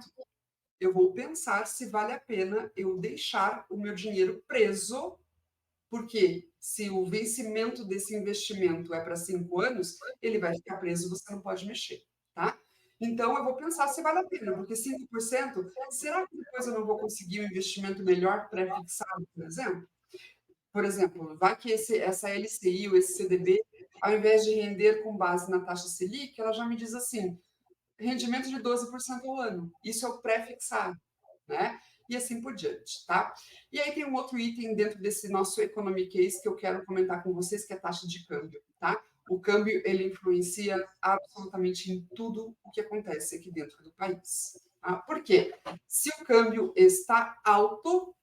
eu vou pensar se vale a pena eu deixar o meu dinheiro preso, porque se o vencimento desse investimento é para 5 anos, ele vai ficar preso, você não pode mexer, tá? Então eu vou pensar se vale a pena, porque 5%, será que depois eu não vou conseguir um investimento melhor pré-fixado, por exemplo? Por exemplo, vai que essa LCI ou esse CDB, ao invés de render com base na taxa Selic, ela já me diz assim, rendimento de 12% ao ano. Isso é o pré-fixado, né? E assim por diante, tá? E aí tem um outro item dentro desse nosso economy case que eu quero comentar com vocês, que é a taxa de câmbio, tá? O câmbio, ele influencia absolutamente em tudo o que acontece aqui dentro do país. Tá? Por quê? Se o câmbio está alto,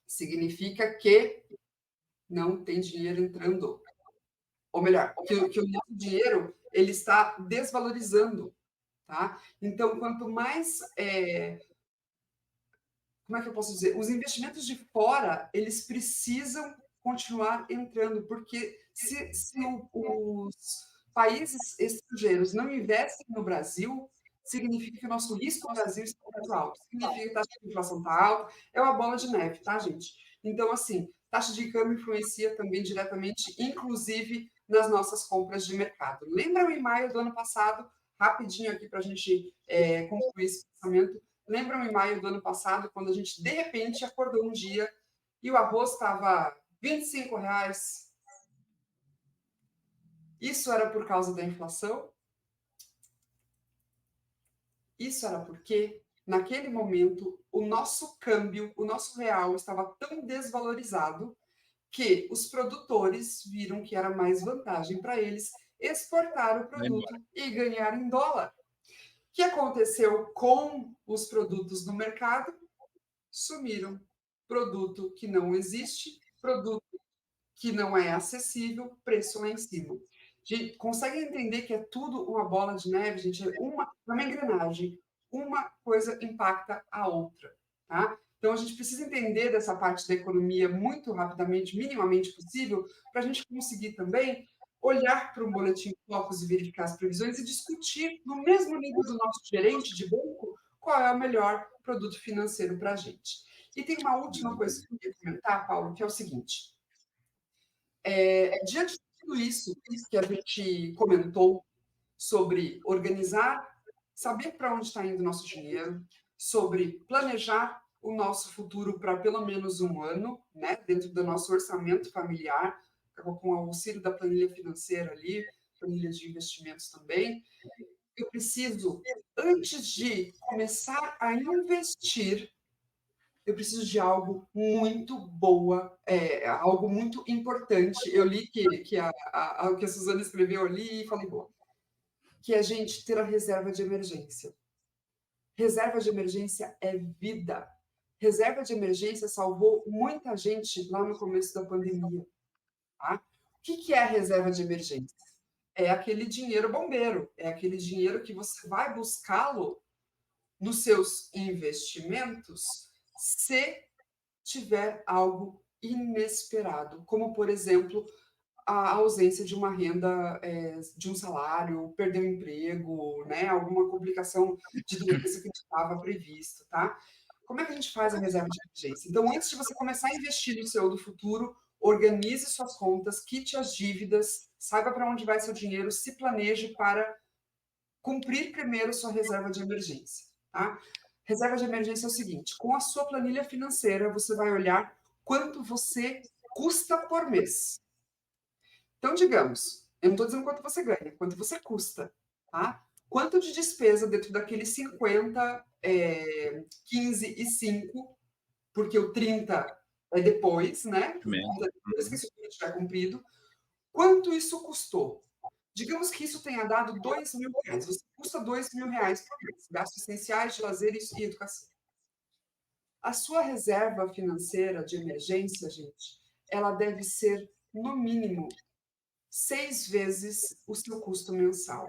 significa que não tem dinheiro entrando. Ou melhor, que o nosso dinheiro ele está desvalorizando. Tá? Então, quanto mais, como é que eu posso dizer? Os investimentos de fora, eles precisam continuar entrando, porque se os países estrangeiros não investem no Brasil, significa que o nosso risco no Brasil está muito alto, significa que a taxa de inflação está alta, é uma bola de neve, tá, gente? Então, assim, taxa de câmbio influencia também diretamente, inclusive nas nossas compras de mercado. Lembram em maio do ano passado, rapidinho aqui para a gente concluir esse pensamento, lembram em maio do ano passado, quando a gente de repente acordou um dia e o arroz estava R$ 25? Isso era por causa da inflação? Isso era porque, naquele momento, o nosso câmbio, o nosso real estava tão desvalorizado que os produtores viram que era mais vantagem para eles exportar o Vai embora. produto e ganhar em dólar. O que aconteceu com os produtos no mercado? Sumiram. Produto que não existe, produto que não é acessível, preço lá em cima. Gente, consegue entender que é tudo uma bola de neve, gente? É uma engrenagem. Uma coisa impacta a outra, tá? Então, a gente precisa entender dessa parte da economia muito rapidamente, minimamente possível, para a gente conseguir também olhar para um boletim Focus e verificar as previsões e discutir, no mesmo nível do nosso gerente de banco, qual é o melhor produto financeiro para a gente. E tem uma última coisa que eu queria comentar, Paulo, que é o seguinte: diante de tudo isso que a gente comentou sobre organizar, saber para onde está indo o nosso dinheiro, sobre planejar o nosso futuro para pelo menos um ano, né, dentro do nosso orçamento familiar, com o auxílio da planilha financeira ali, planilha de investimentos também, eu preciso, antes de começar a investir, eu preciso de algo muito boa, algo muito importante. Eu li o que a Suzana escreveu ali e falei, bom, que é a gente ter a reserva de emergência. Reserva de emergência é vida. Reserva de emergência salvou muita gente lá no começo da pandemia. Tá? O que é a reserva de emergência? É aquele dinheiro bombeiro, é aquele dinheiro que você vai buscá-lo nos seus investimentos se tiver algo inesperado, como, por exemplo, a ausência de uma renda, de um salário, perder o emprego, né, alguma complicação de doença que não estava previsto, tá? Como é que a gente faz a reserva de emergência? Então, antes de você começar a investir no seu do futuro, organize suas contas, quite as dívidas, saiba para onde vai seu dinheiro, se planeje para cumprir primeiro sua reserva de emergência, tá? Reserva de emergência é o seguinte: com a sua planilha financeira, você vai olhar quanto você custa por mês. Então, digamos, eu não estou dizendo quanto você ganha, quanto você custa, tá? Quanto de despesa dentro daqueles 50, 15 e 5, porque o 30 é depois, né? O 30 é depois que esse plano estiver cumprido. Quanto isso custou? Digamos que isso tenha dado R$ 2.000. Você custa R$ 2.000 por mês. Gastos essenciais de lazer e educação. A sua reserva financeira de emergência, gente, ela deve ser, no mínimo, 6 vezes o seu custo mensal.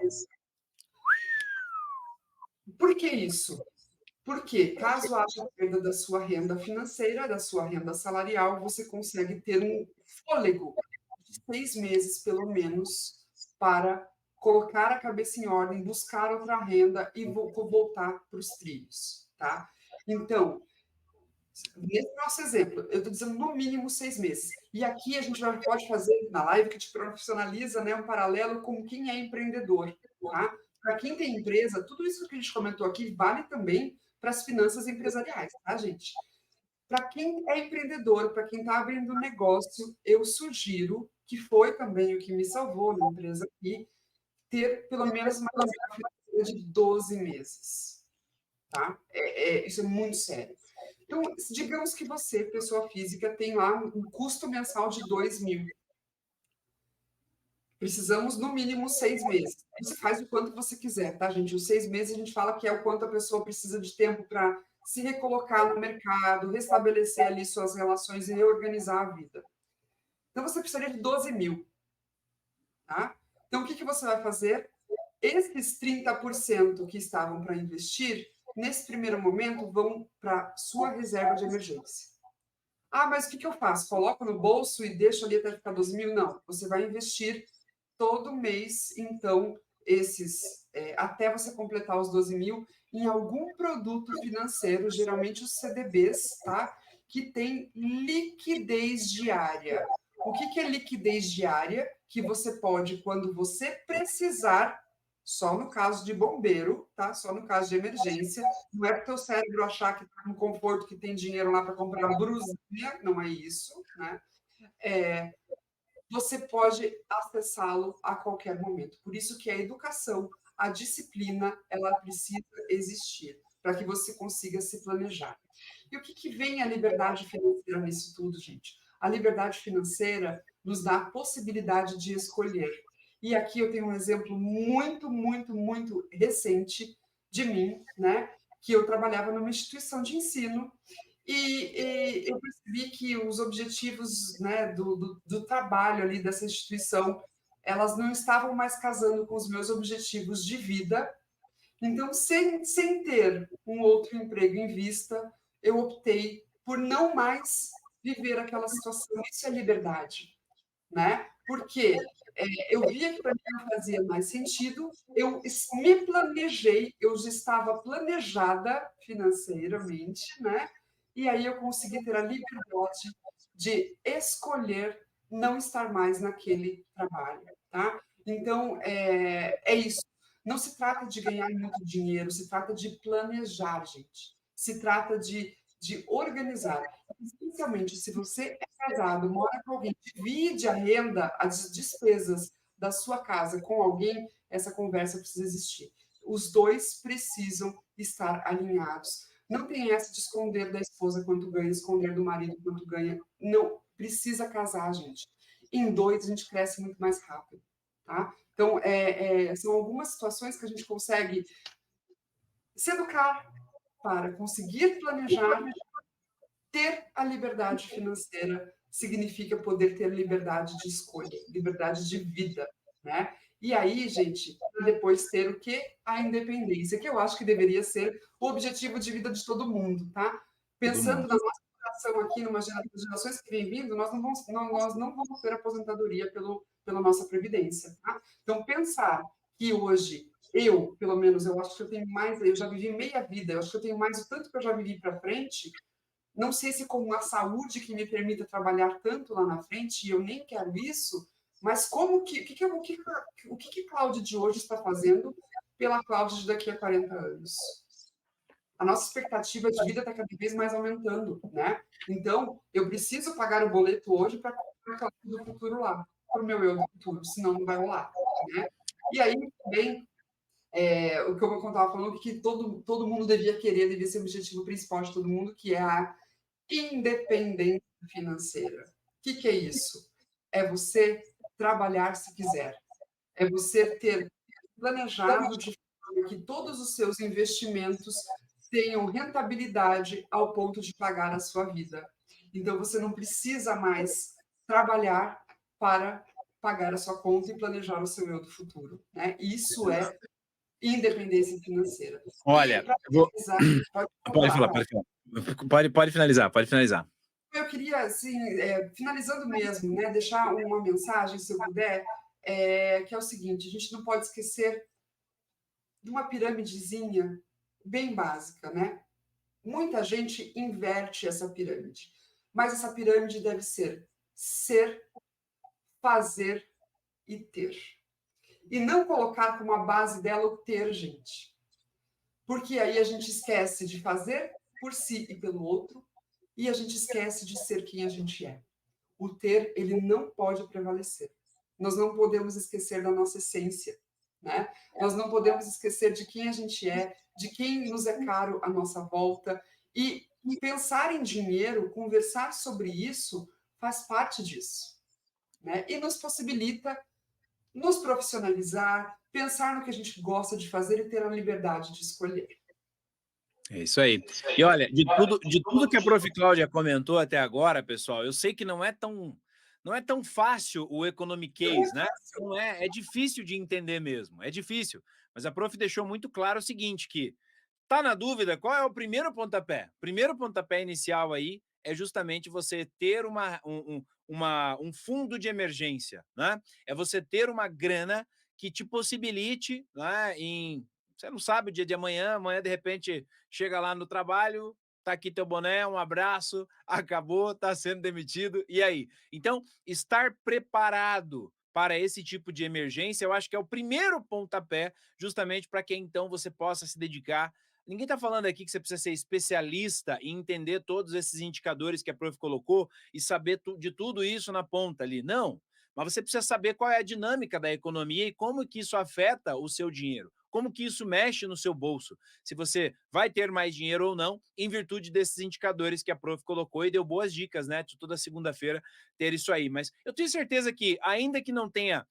Por que isso? Porque caso haja perda da sua renda financeira, da sua renda salarial, você consegue ter um fôlego de 6 meses, pelo menos, para colocar a cabeça em ordem, buscar outra renda e voltar para os trilhos, tá? Então, nesse nosso exemplo, eu estou dizendo no mínimo 6 meses. E aqui a gente já pode fazer na live que te profissionaliza, né, um paralelo com quem é empreendedor, tá? Para quem tem empresa, tudo isso que a gente comentou aqui vale também para as finanças empresariais, tá, gente? Para quem é empreendedor, para quem está abrindo um negócio, eu sugiro, que foi também o que me salvou na empresa aqui, ter pelo menos uma reserva financeira de 12 meses, tá? Isso é muito sério. Então, digamos que você, pessoa física, tem lá um custo mensal de 2.000. Precisamos, no mínimo, 6 meses. Você faz o quanto você quiser, tá, gente? Os 6 meses a gente fala que é o quanto a pessoa precisa de tempo para se recolocar no mercado, restabelecer ali suas relações e reorganizar a vida. Então, você precisaria de 12.000, tá? Então, o que você vai fazer? Esses 30% que estavam para investir, nesse primeiro momento, vão para sua reserva de emergência. Ah, mas o que eu faço? Coloco no bolso e deixo ali até ficar 12.000? Não, você vai investir todo mês, então, até você completar os 12.000, em algum produto financeiro, geralmente os CDBs, tá? Que tem liquidez diária. O que é liquidez diária? Que você pode, quando você precisar, só no caso de bombeiro, tá? Só no caso de emergência, não é para o teu cérebro achar que está no conforto, que tem dinheiro lá para comprar brusinha, não é isso, né? Você pode acessá-lo a qualquer momento. Por isso que a educação, a disciplina, ela precisa existir para que você consiga se planejar. E o que vem a liberdade financeira nisso tudo, gente? A liberdade financeira nos dá a possibilidade de escolher. E aqui eu tenho um exemplo muito, muito, muito recente de mim, né? Que eu trabalhava numa instituição de ensino e eu percebi que os objetivos, né, do trabalho ali dessa instituição, elas não estavam mais casando com os meus objetivos de vida. Então, sem ter um outro emprego em vista, eu optei por não mais viver aquela situação. Isso é liberdade, né? Porque eu via que para mim não fazia mais sentido, eu me planejei, eu já estava planejada financeiramente, né? E aí eu consegui ter a liberdade de escolher não estar mais naquele trabalho, tá? Então, é isso. Não se trata de ganhar muito dinheiro, se trata de planejar, gente. Se trata de organizar. Especialmente se você é casado, mora com alguém, divide a renda, as despesas da sua casa com alguém, essa conversa precisa existir. Os dois precisam estar alinhados. Não tem essa de esconder da esposa quanto ganha, esconder do marido quanto ganha. Não, precisa casar, gente. Em dois, a gente cresce muito mais rápido, tá? Então, são algumas situações que a gente consegue se educar para conseguir planejar. Ter a liberdade financeira significa poder ter liberdade de escolha, liberdade de vida, né? E aí, gente, depois ter o quê? A independência, que eu acho que deveria ser o objetivo de vida de todo mundo, tá? Todo Pensando mundo. na nossa geração aqui, numa gerações que vem vindo, nós não vamos ter aposentadoria pela nossa previdência, tá? Então, pensar que hoje eu, pelo menos, eu acho que eu tenho mais, eu já vivi meia vida, eu acho que eu tenho mais o tanto que eu já vivi para frente. Não sei se com a saúde que me permita trabalhar tanto lá na frente, e eu nem quero isso, mas o que Cláudia de hoje está fazendo pela Cláudia de daqui a 40 anos? A nossa expectativa de vida está cada vez mais aumentando, né? Então, eu preciso pagar o boleto hoje para a Cláudia do futuro lá, para o meu eu do futuro, senão não vai rolar, né? E aí, também, o que eu estava falando, que todo mundo devia querer, devia ser o objetivo principal de todo mundo, que é a independência financeira. O que é isso? É você trabalhar se quiser. É você ter planejado de forma que todos os seus investimentos tenham rentabilidade ao ponto de pagar a sua vida. Então, você não precisa mais trabalhar para pagar a sua conta e planejar o seu eu do futuro, né? independência financeira. E Olha, para eu vou finalizar, pode pode falar, falar, Paulo. pode falar. Pode finalizar, pode finalizar. Eu queria, assim, finalizando mesmo, né, deixar uma mensagem, se eu puder, que é o seguinte: a gente não pode esquecer de uma piramidezinha bem básica, né? Muita gente inverte essa pirâmide, mas essa pirâmide deve ser, fazer e ter. E não colocar como a base dela o ter, gente. Porque aí a gente esquece de fazer por si e pelo outro, e a gente esquece de ser quem a gente é. O ter, ele não pode prevalecer. Nós não podemos esquecer da nossa essência, né? Nós não podemos esquecer de quem a gente é, de quem nos é caro à nossa volta. E pensar em dinheiro, conversar sobre isso, faz parte disso, né? E nos possibilita nos profissionalizar, pensar no que a gente gosta de fazer e ter a liberdade de escolher. É isso aí. E olha, de tudo que a Prof. Cláudia comentou até agora, pessoal, eu sei que não é tão fácil o economiquez, né? Não é difícil de entender mesmo, é difícil. Mas a Prof. deixou muito claro o seguinte, que tá na dúvida, qual é o primeiro pontapé? O primeiro pontapé inicial aí é justamente você ter um fundo de emergência, né? É você ter uma grana que te possibilite, né, você não sabe o dia de amanhã, amanhã de repente chega lá no trabalho, tá aqui teu boné, um abraço, acabou, tá sendo demitido, e aí? Então, estar preparado para esse tipo de emergência, eu acho que é o primeiro pontapé, justamente para que então você possa se dedicar. Ninguém está falando aqui que você precisa ser especialista e entender todos esses indicadores que a Prof colocou e saber de tudo isso na ponta ali. Não, mas você precisa saber qual é a dinâmica da economia e como que isso afeta o seu dinheiro, como que isso mexe no seu bolso, se você vai ter mais dinheiro ou não, em virtude desses indicadores que a Prof colocou e deu boas dicas, né? De toda segunda-feira ter isso aí. Mas eu tenho certeza que, ainda que não tenha,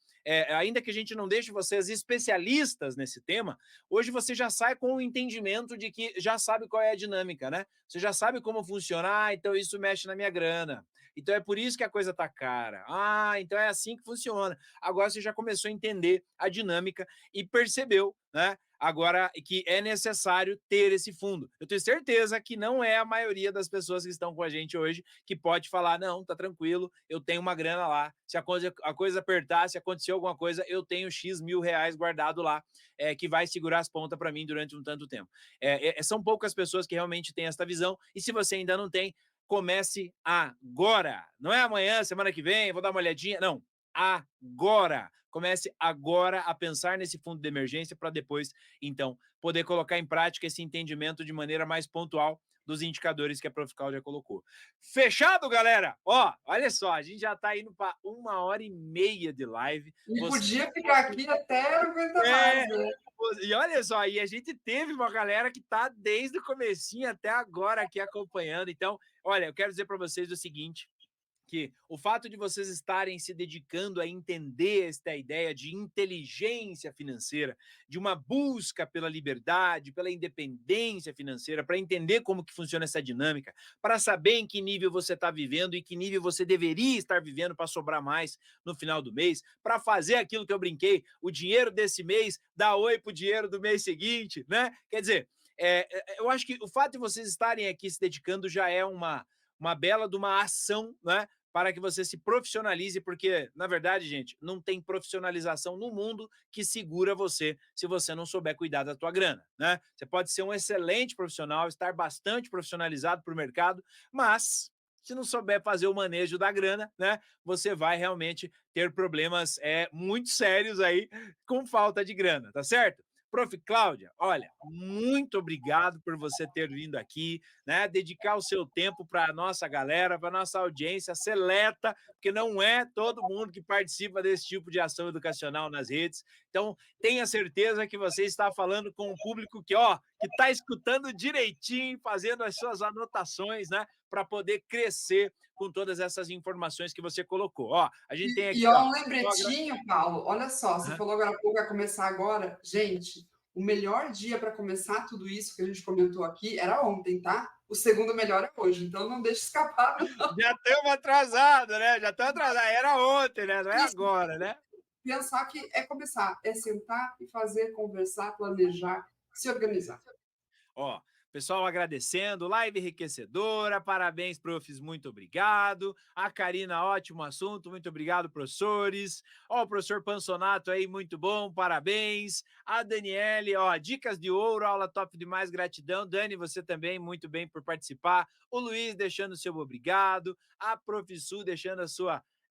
ainda que a gente não deixe vocês especialistas nesse tema, hoje você já sai com o entendimento de que já sabe qual é a dinâmica, né? Você já sabe como funcionar, então isso mexe na minha grana. Então é por isso que a coisa tá cara. Ah, então é assim que funciona. Agora você já começou a entender a dinâmica e percebeu, né? Agora que é necessário ter esse fundo. Eu tenho certeza que não é a maioria das pessoas que estão com a gente hoje que pode falar, não, tá tranquilo, eu tenho uma grana lá. Se a coisa apertar, se acontecer alguma coisa, eu tenho X mil reais guardado lá, que vai segurar as pontas para mim durante um tanto tempo. São poucas pessoas que realmente têm essa visão, e se você ainda não tem, comece agora. Não é amanhã, semana que vem, vou dar uma olhadinha. Não, agora. Comece agora a pensar nesse fundo de emergência para depois, então, poder colocar em prática esse entendimento de maneira mais pontual dos indicadores que a Prof. Cláudia colocou. Fechado, galera? Ó, olha só, a gente já está indo para 1h30 de live. E Você... podia ficar aqui até não aguenta mais, né? E olha só, e a gente teve uma galera que está desde o comecinho até agora aqui acompanhando. Então, olha, eu quero dizer para vocês o seguinte, que o fato de vocês estarem se dedicando a entender esta ideia de inteligência financeira, de uma busca pela liberdade, pela independência financeira, para entender como que funciona essa dinâmica, para saber em que nível você está vivendo e que nível você deveria estar vivendo para sobrar mais no final do mês, para fazer aquilo que eu brinquei, o dinheiro desse mês dá oi para o dinheiro do mês seguinte, né? Quer dizer, eu acho que o fato de vocês estarem aqui se dedicando já é uma bela de uma ação, né, para que você se profissionalize, porque, na verdade, gente, não tem profissionalização no mundo que segura você se você não souber cuidar da tua grana, né? Você pode ser um excelente profissional, estar bastante profissionalizado para o mercado, mas se não souber fazer o manejo da grana, né, você vai realmente ter problemas muito sérios aí com falta de grana, tá certo? Prof. Cláudia, olha, muito obrigado por você ter vindo aqui, né? Dedicar o seu tempo para a nossa galera, para a nossa audiência seleta, porque não é todo mundo que participa desse tipo de ação educacional nas redes. Então, tenha certeza que você está falando com um público que, ó, que está escutando direitinho, fazendo as suas anotações, né? Para poder crescer com todas essas informações que você colocou. Ó, a gente tem aqui, ó. Um lembretinho, Paulo, olha só, você falou agora há pouco, vai começar agora. Gente, o melhor dia para começar tudo isso que a gente comentou aqui era ontem, tá? O segundo melhor é hoje, então não deixe escapar, não. Já estamos atrasados, né? Já estamos atrasados. Era ontem, né? Não é agora, né? pensar que é começar, é sentar e fazer, conversar, planejar, se organizar. Ó, pessoal agradecendo, live enriquecedora, parabéns, profs, muito obrigado. A Karina, ótimo assunto, muito obrigado, professores. Ó, o professor Pansonato aí, muito bom, parabéns. A Daniele, ó, dicas de ouro, aula top demais, gratidão. Dani, você também, muito bem por participar. O Luiz deixando o seu obrigado. A Profissu deixando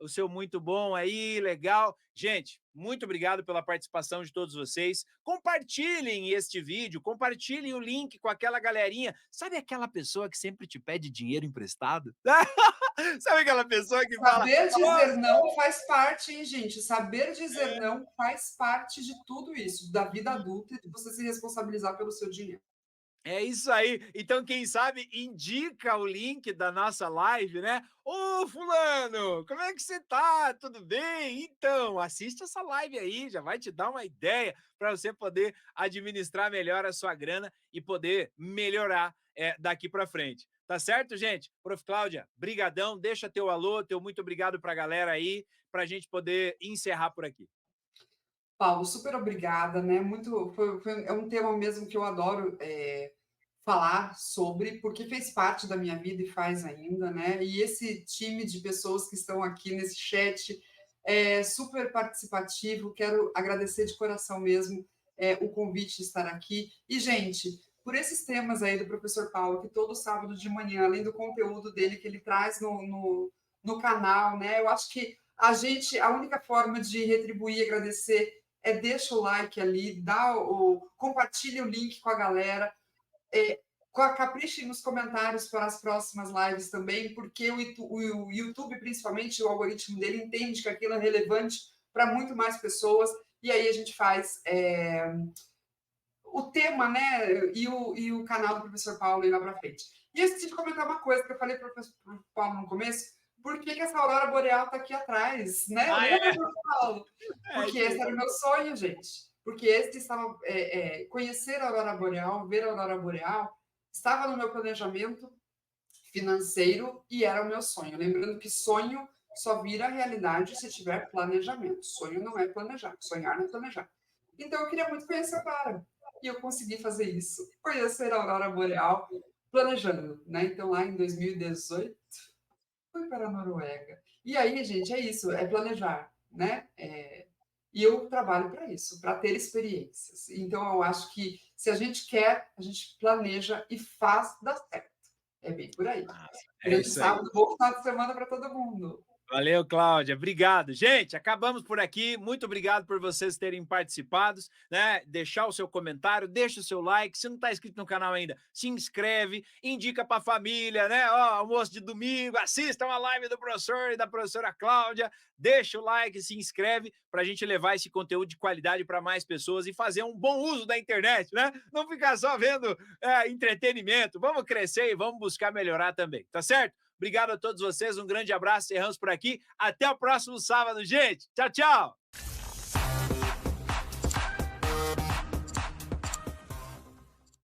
o seu muito bom aí, legal. Gente, muito obrigado pela participação de todos vocês. Compartilhem este vídeo, compartilhem o link com aquela galerinha. Sabe aquela pessoa que sempre te pede dinheiro emprestado? Sabe aquela pessoa que fala... Saber dizer "Nossa, não faz parte, hein, gente? Saber dizer não faz parte de tudo isso, da vida adulta e de você se responsabilizar pelo seu dinheiro. é isso aí. Então, quem sabe, indica o link da nossa live, né? Ô, fulano, como é que você tá? Tudo bem? Então, assiste essa live aí, já vai te dar uma ideia para você poder administrar melhor a sua grana e poder melhorar daqui para frente. Tá certo, gente? Prof. Cláudia, brigadão. Deixa teu alô, teu muito obrigado para a galera aí, para a gente poder encerrar por aqui. Paulo, super obrigada, né? É um tema mesmo que eu adoro falar sobre, porque fez parte da minha vida e faz ainda, né? E esse time de pessoas que estão aqui nesse chat é super participativo. Quero agradecer de coração mesmo o convite de estar aqui. E, gente, por esses temas aí do professor Paulo, que todo sábado de manhã, além do conteúdo dele que ele traz no canal, né? Eu acho que a única forma de retribuir e agradecer deixa o like ali, compartilha o link com a galera, caprichem nos comentários para as próximas lives também, porque o YouTube, principalmente, o algoritmo dele entende que aquilo é relevante para muito mais pessoas, e aí a gente faz o tema, né, e o canal do professor Paulo ir lá para frente. E eu esqueci de comentar uma coisa que eu falei para o professor Paulo no começo: por que essa aurora boreal está aqui atrás, né? Ah, Lembra, é? professor Paulo? É Porque isso esse aí. era o meu sonho, gente. Porque esse estava conhecer a aurora boreal, ver a aurora boreal, estava no meu planejamento financeiro e era o meu sonho. Lembrando que sonho só vira realidade se tiver planejamento. Sonho não é planejar, sonhar não é planejar. Então eu queria muito conhecer a Aurora e eu consegui fazer isso, conhecer a aurora boreal planejando, né? Então lá em 2018 fui para a Noruega. E aí, gente, é isso, é planejar, né? E eu trabalho para isso, para ter experiências. Então eu acho que se a gente quer, a gente planeja e faz dar certo. É bem por aí. Nossa, é Grande isso aí. sábado, bom final de semana para todo mundo. Valeu, Cláudia. Obrigado. Gente, acabamos por aqui. Muito obrigado por vocês terem participado, né? Deixar o seu comentário, deixa o seu like. Se não está inscrito no canal ainda, se inscreve, indica para a família, né? Ó, almoço de domingo, assistam a live do professor e da professora Cláudia. Deixa o like, se inscreve para a gente levar esse conteúdo de qualidade para mais pessoas e fazer um bom uso da internet, né? Não ficar só vendo entretenimento. Vamos crescer e vamos buscar melhorar também, tá certo? Obrigado a todos vocês, um grande abraço, erramos por aqui. Até o próximo sábado, gente. Tchau, tchau.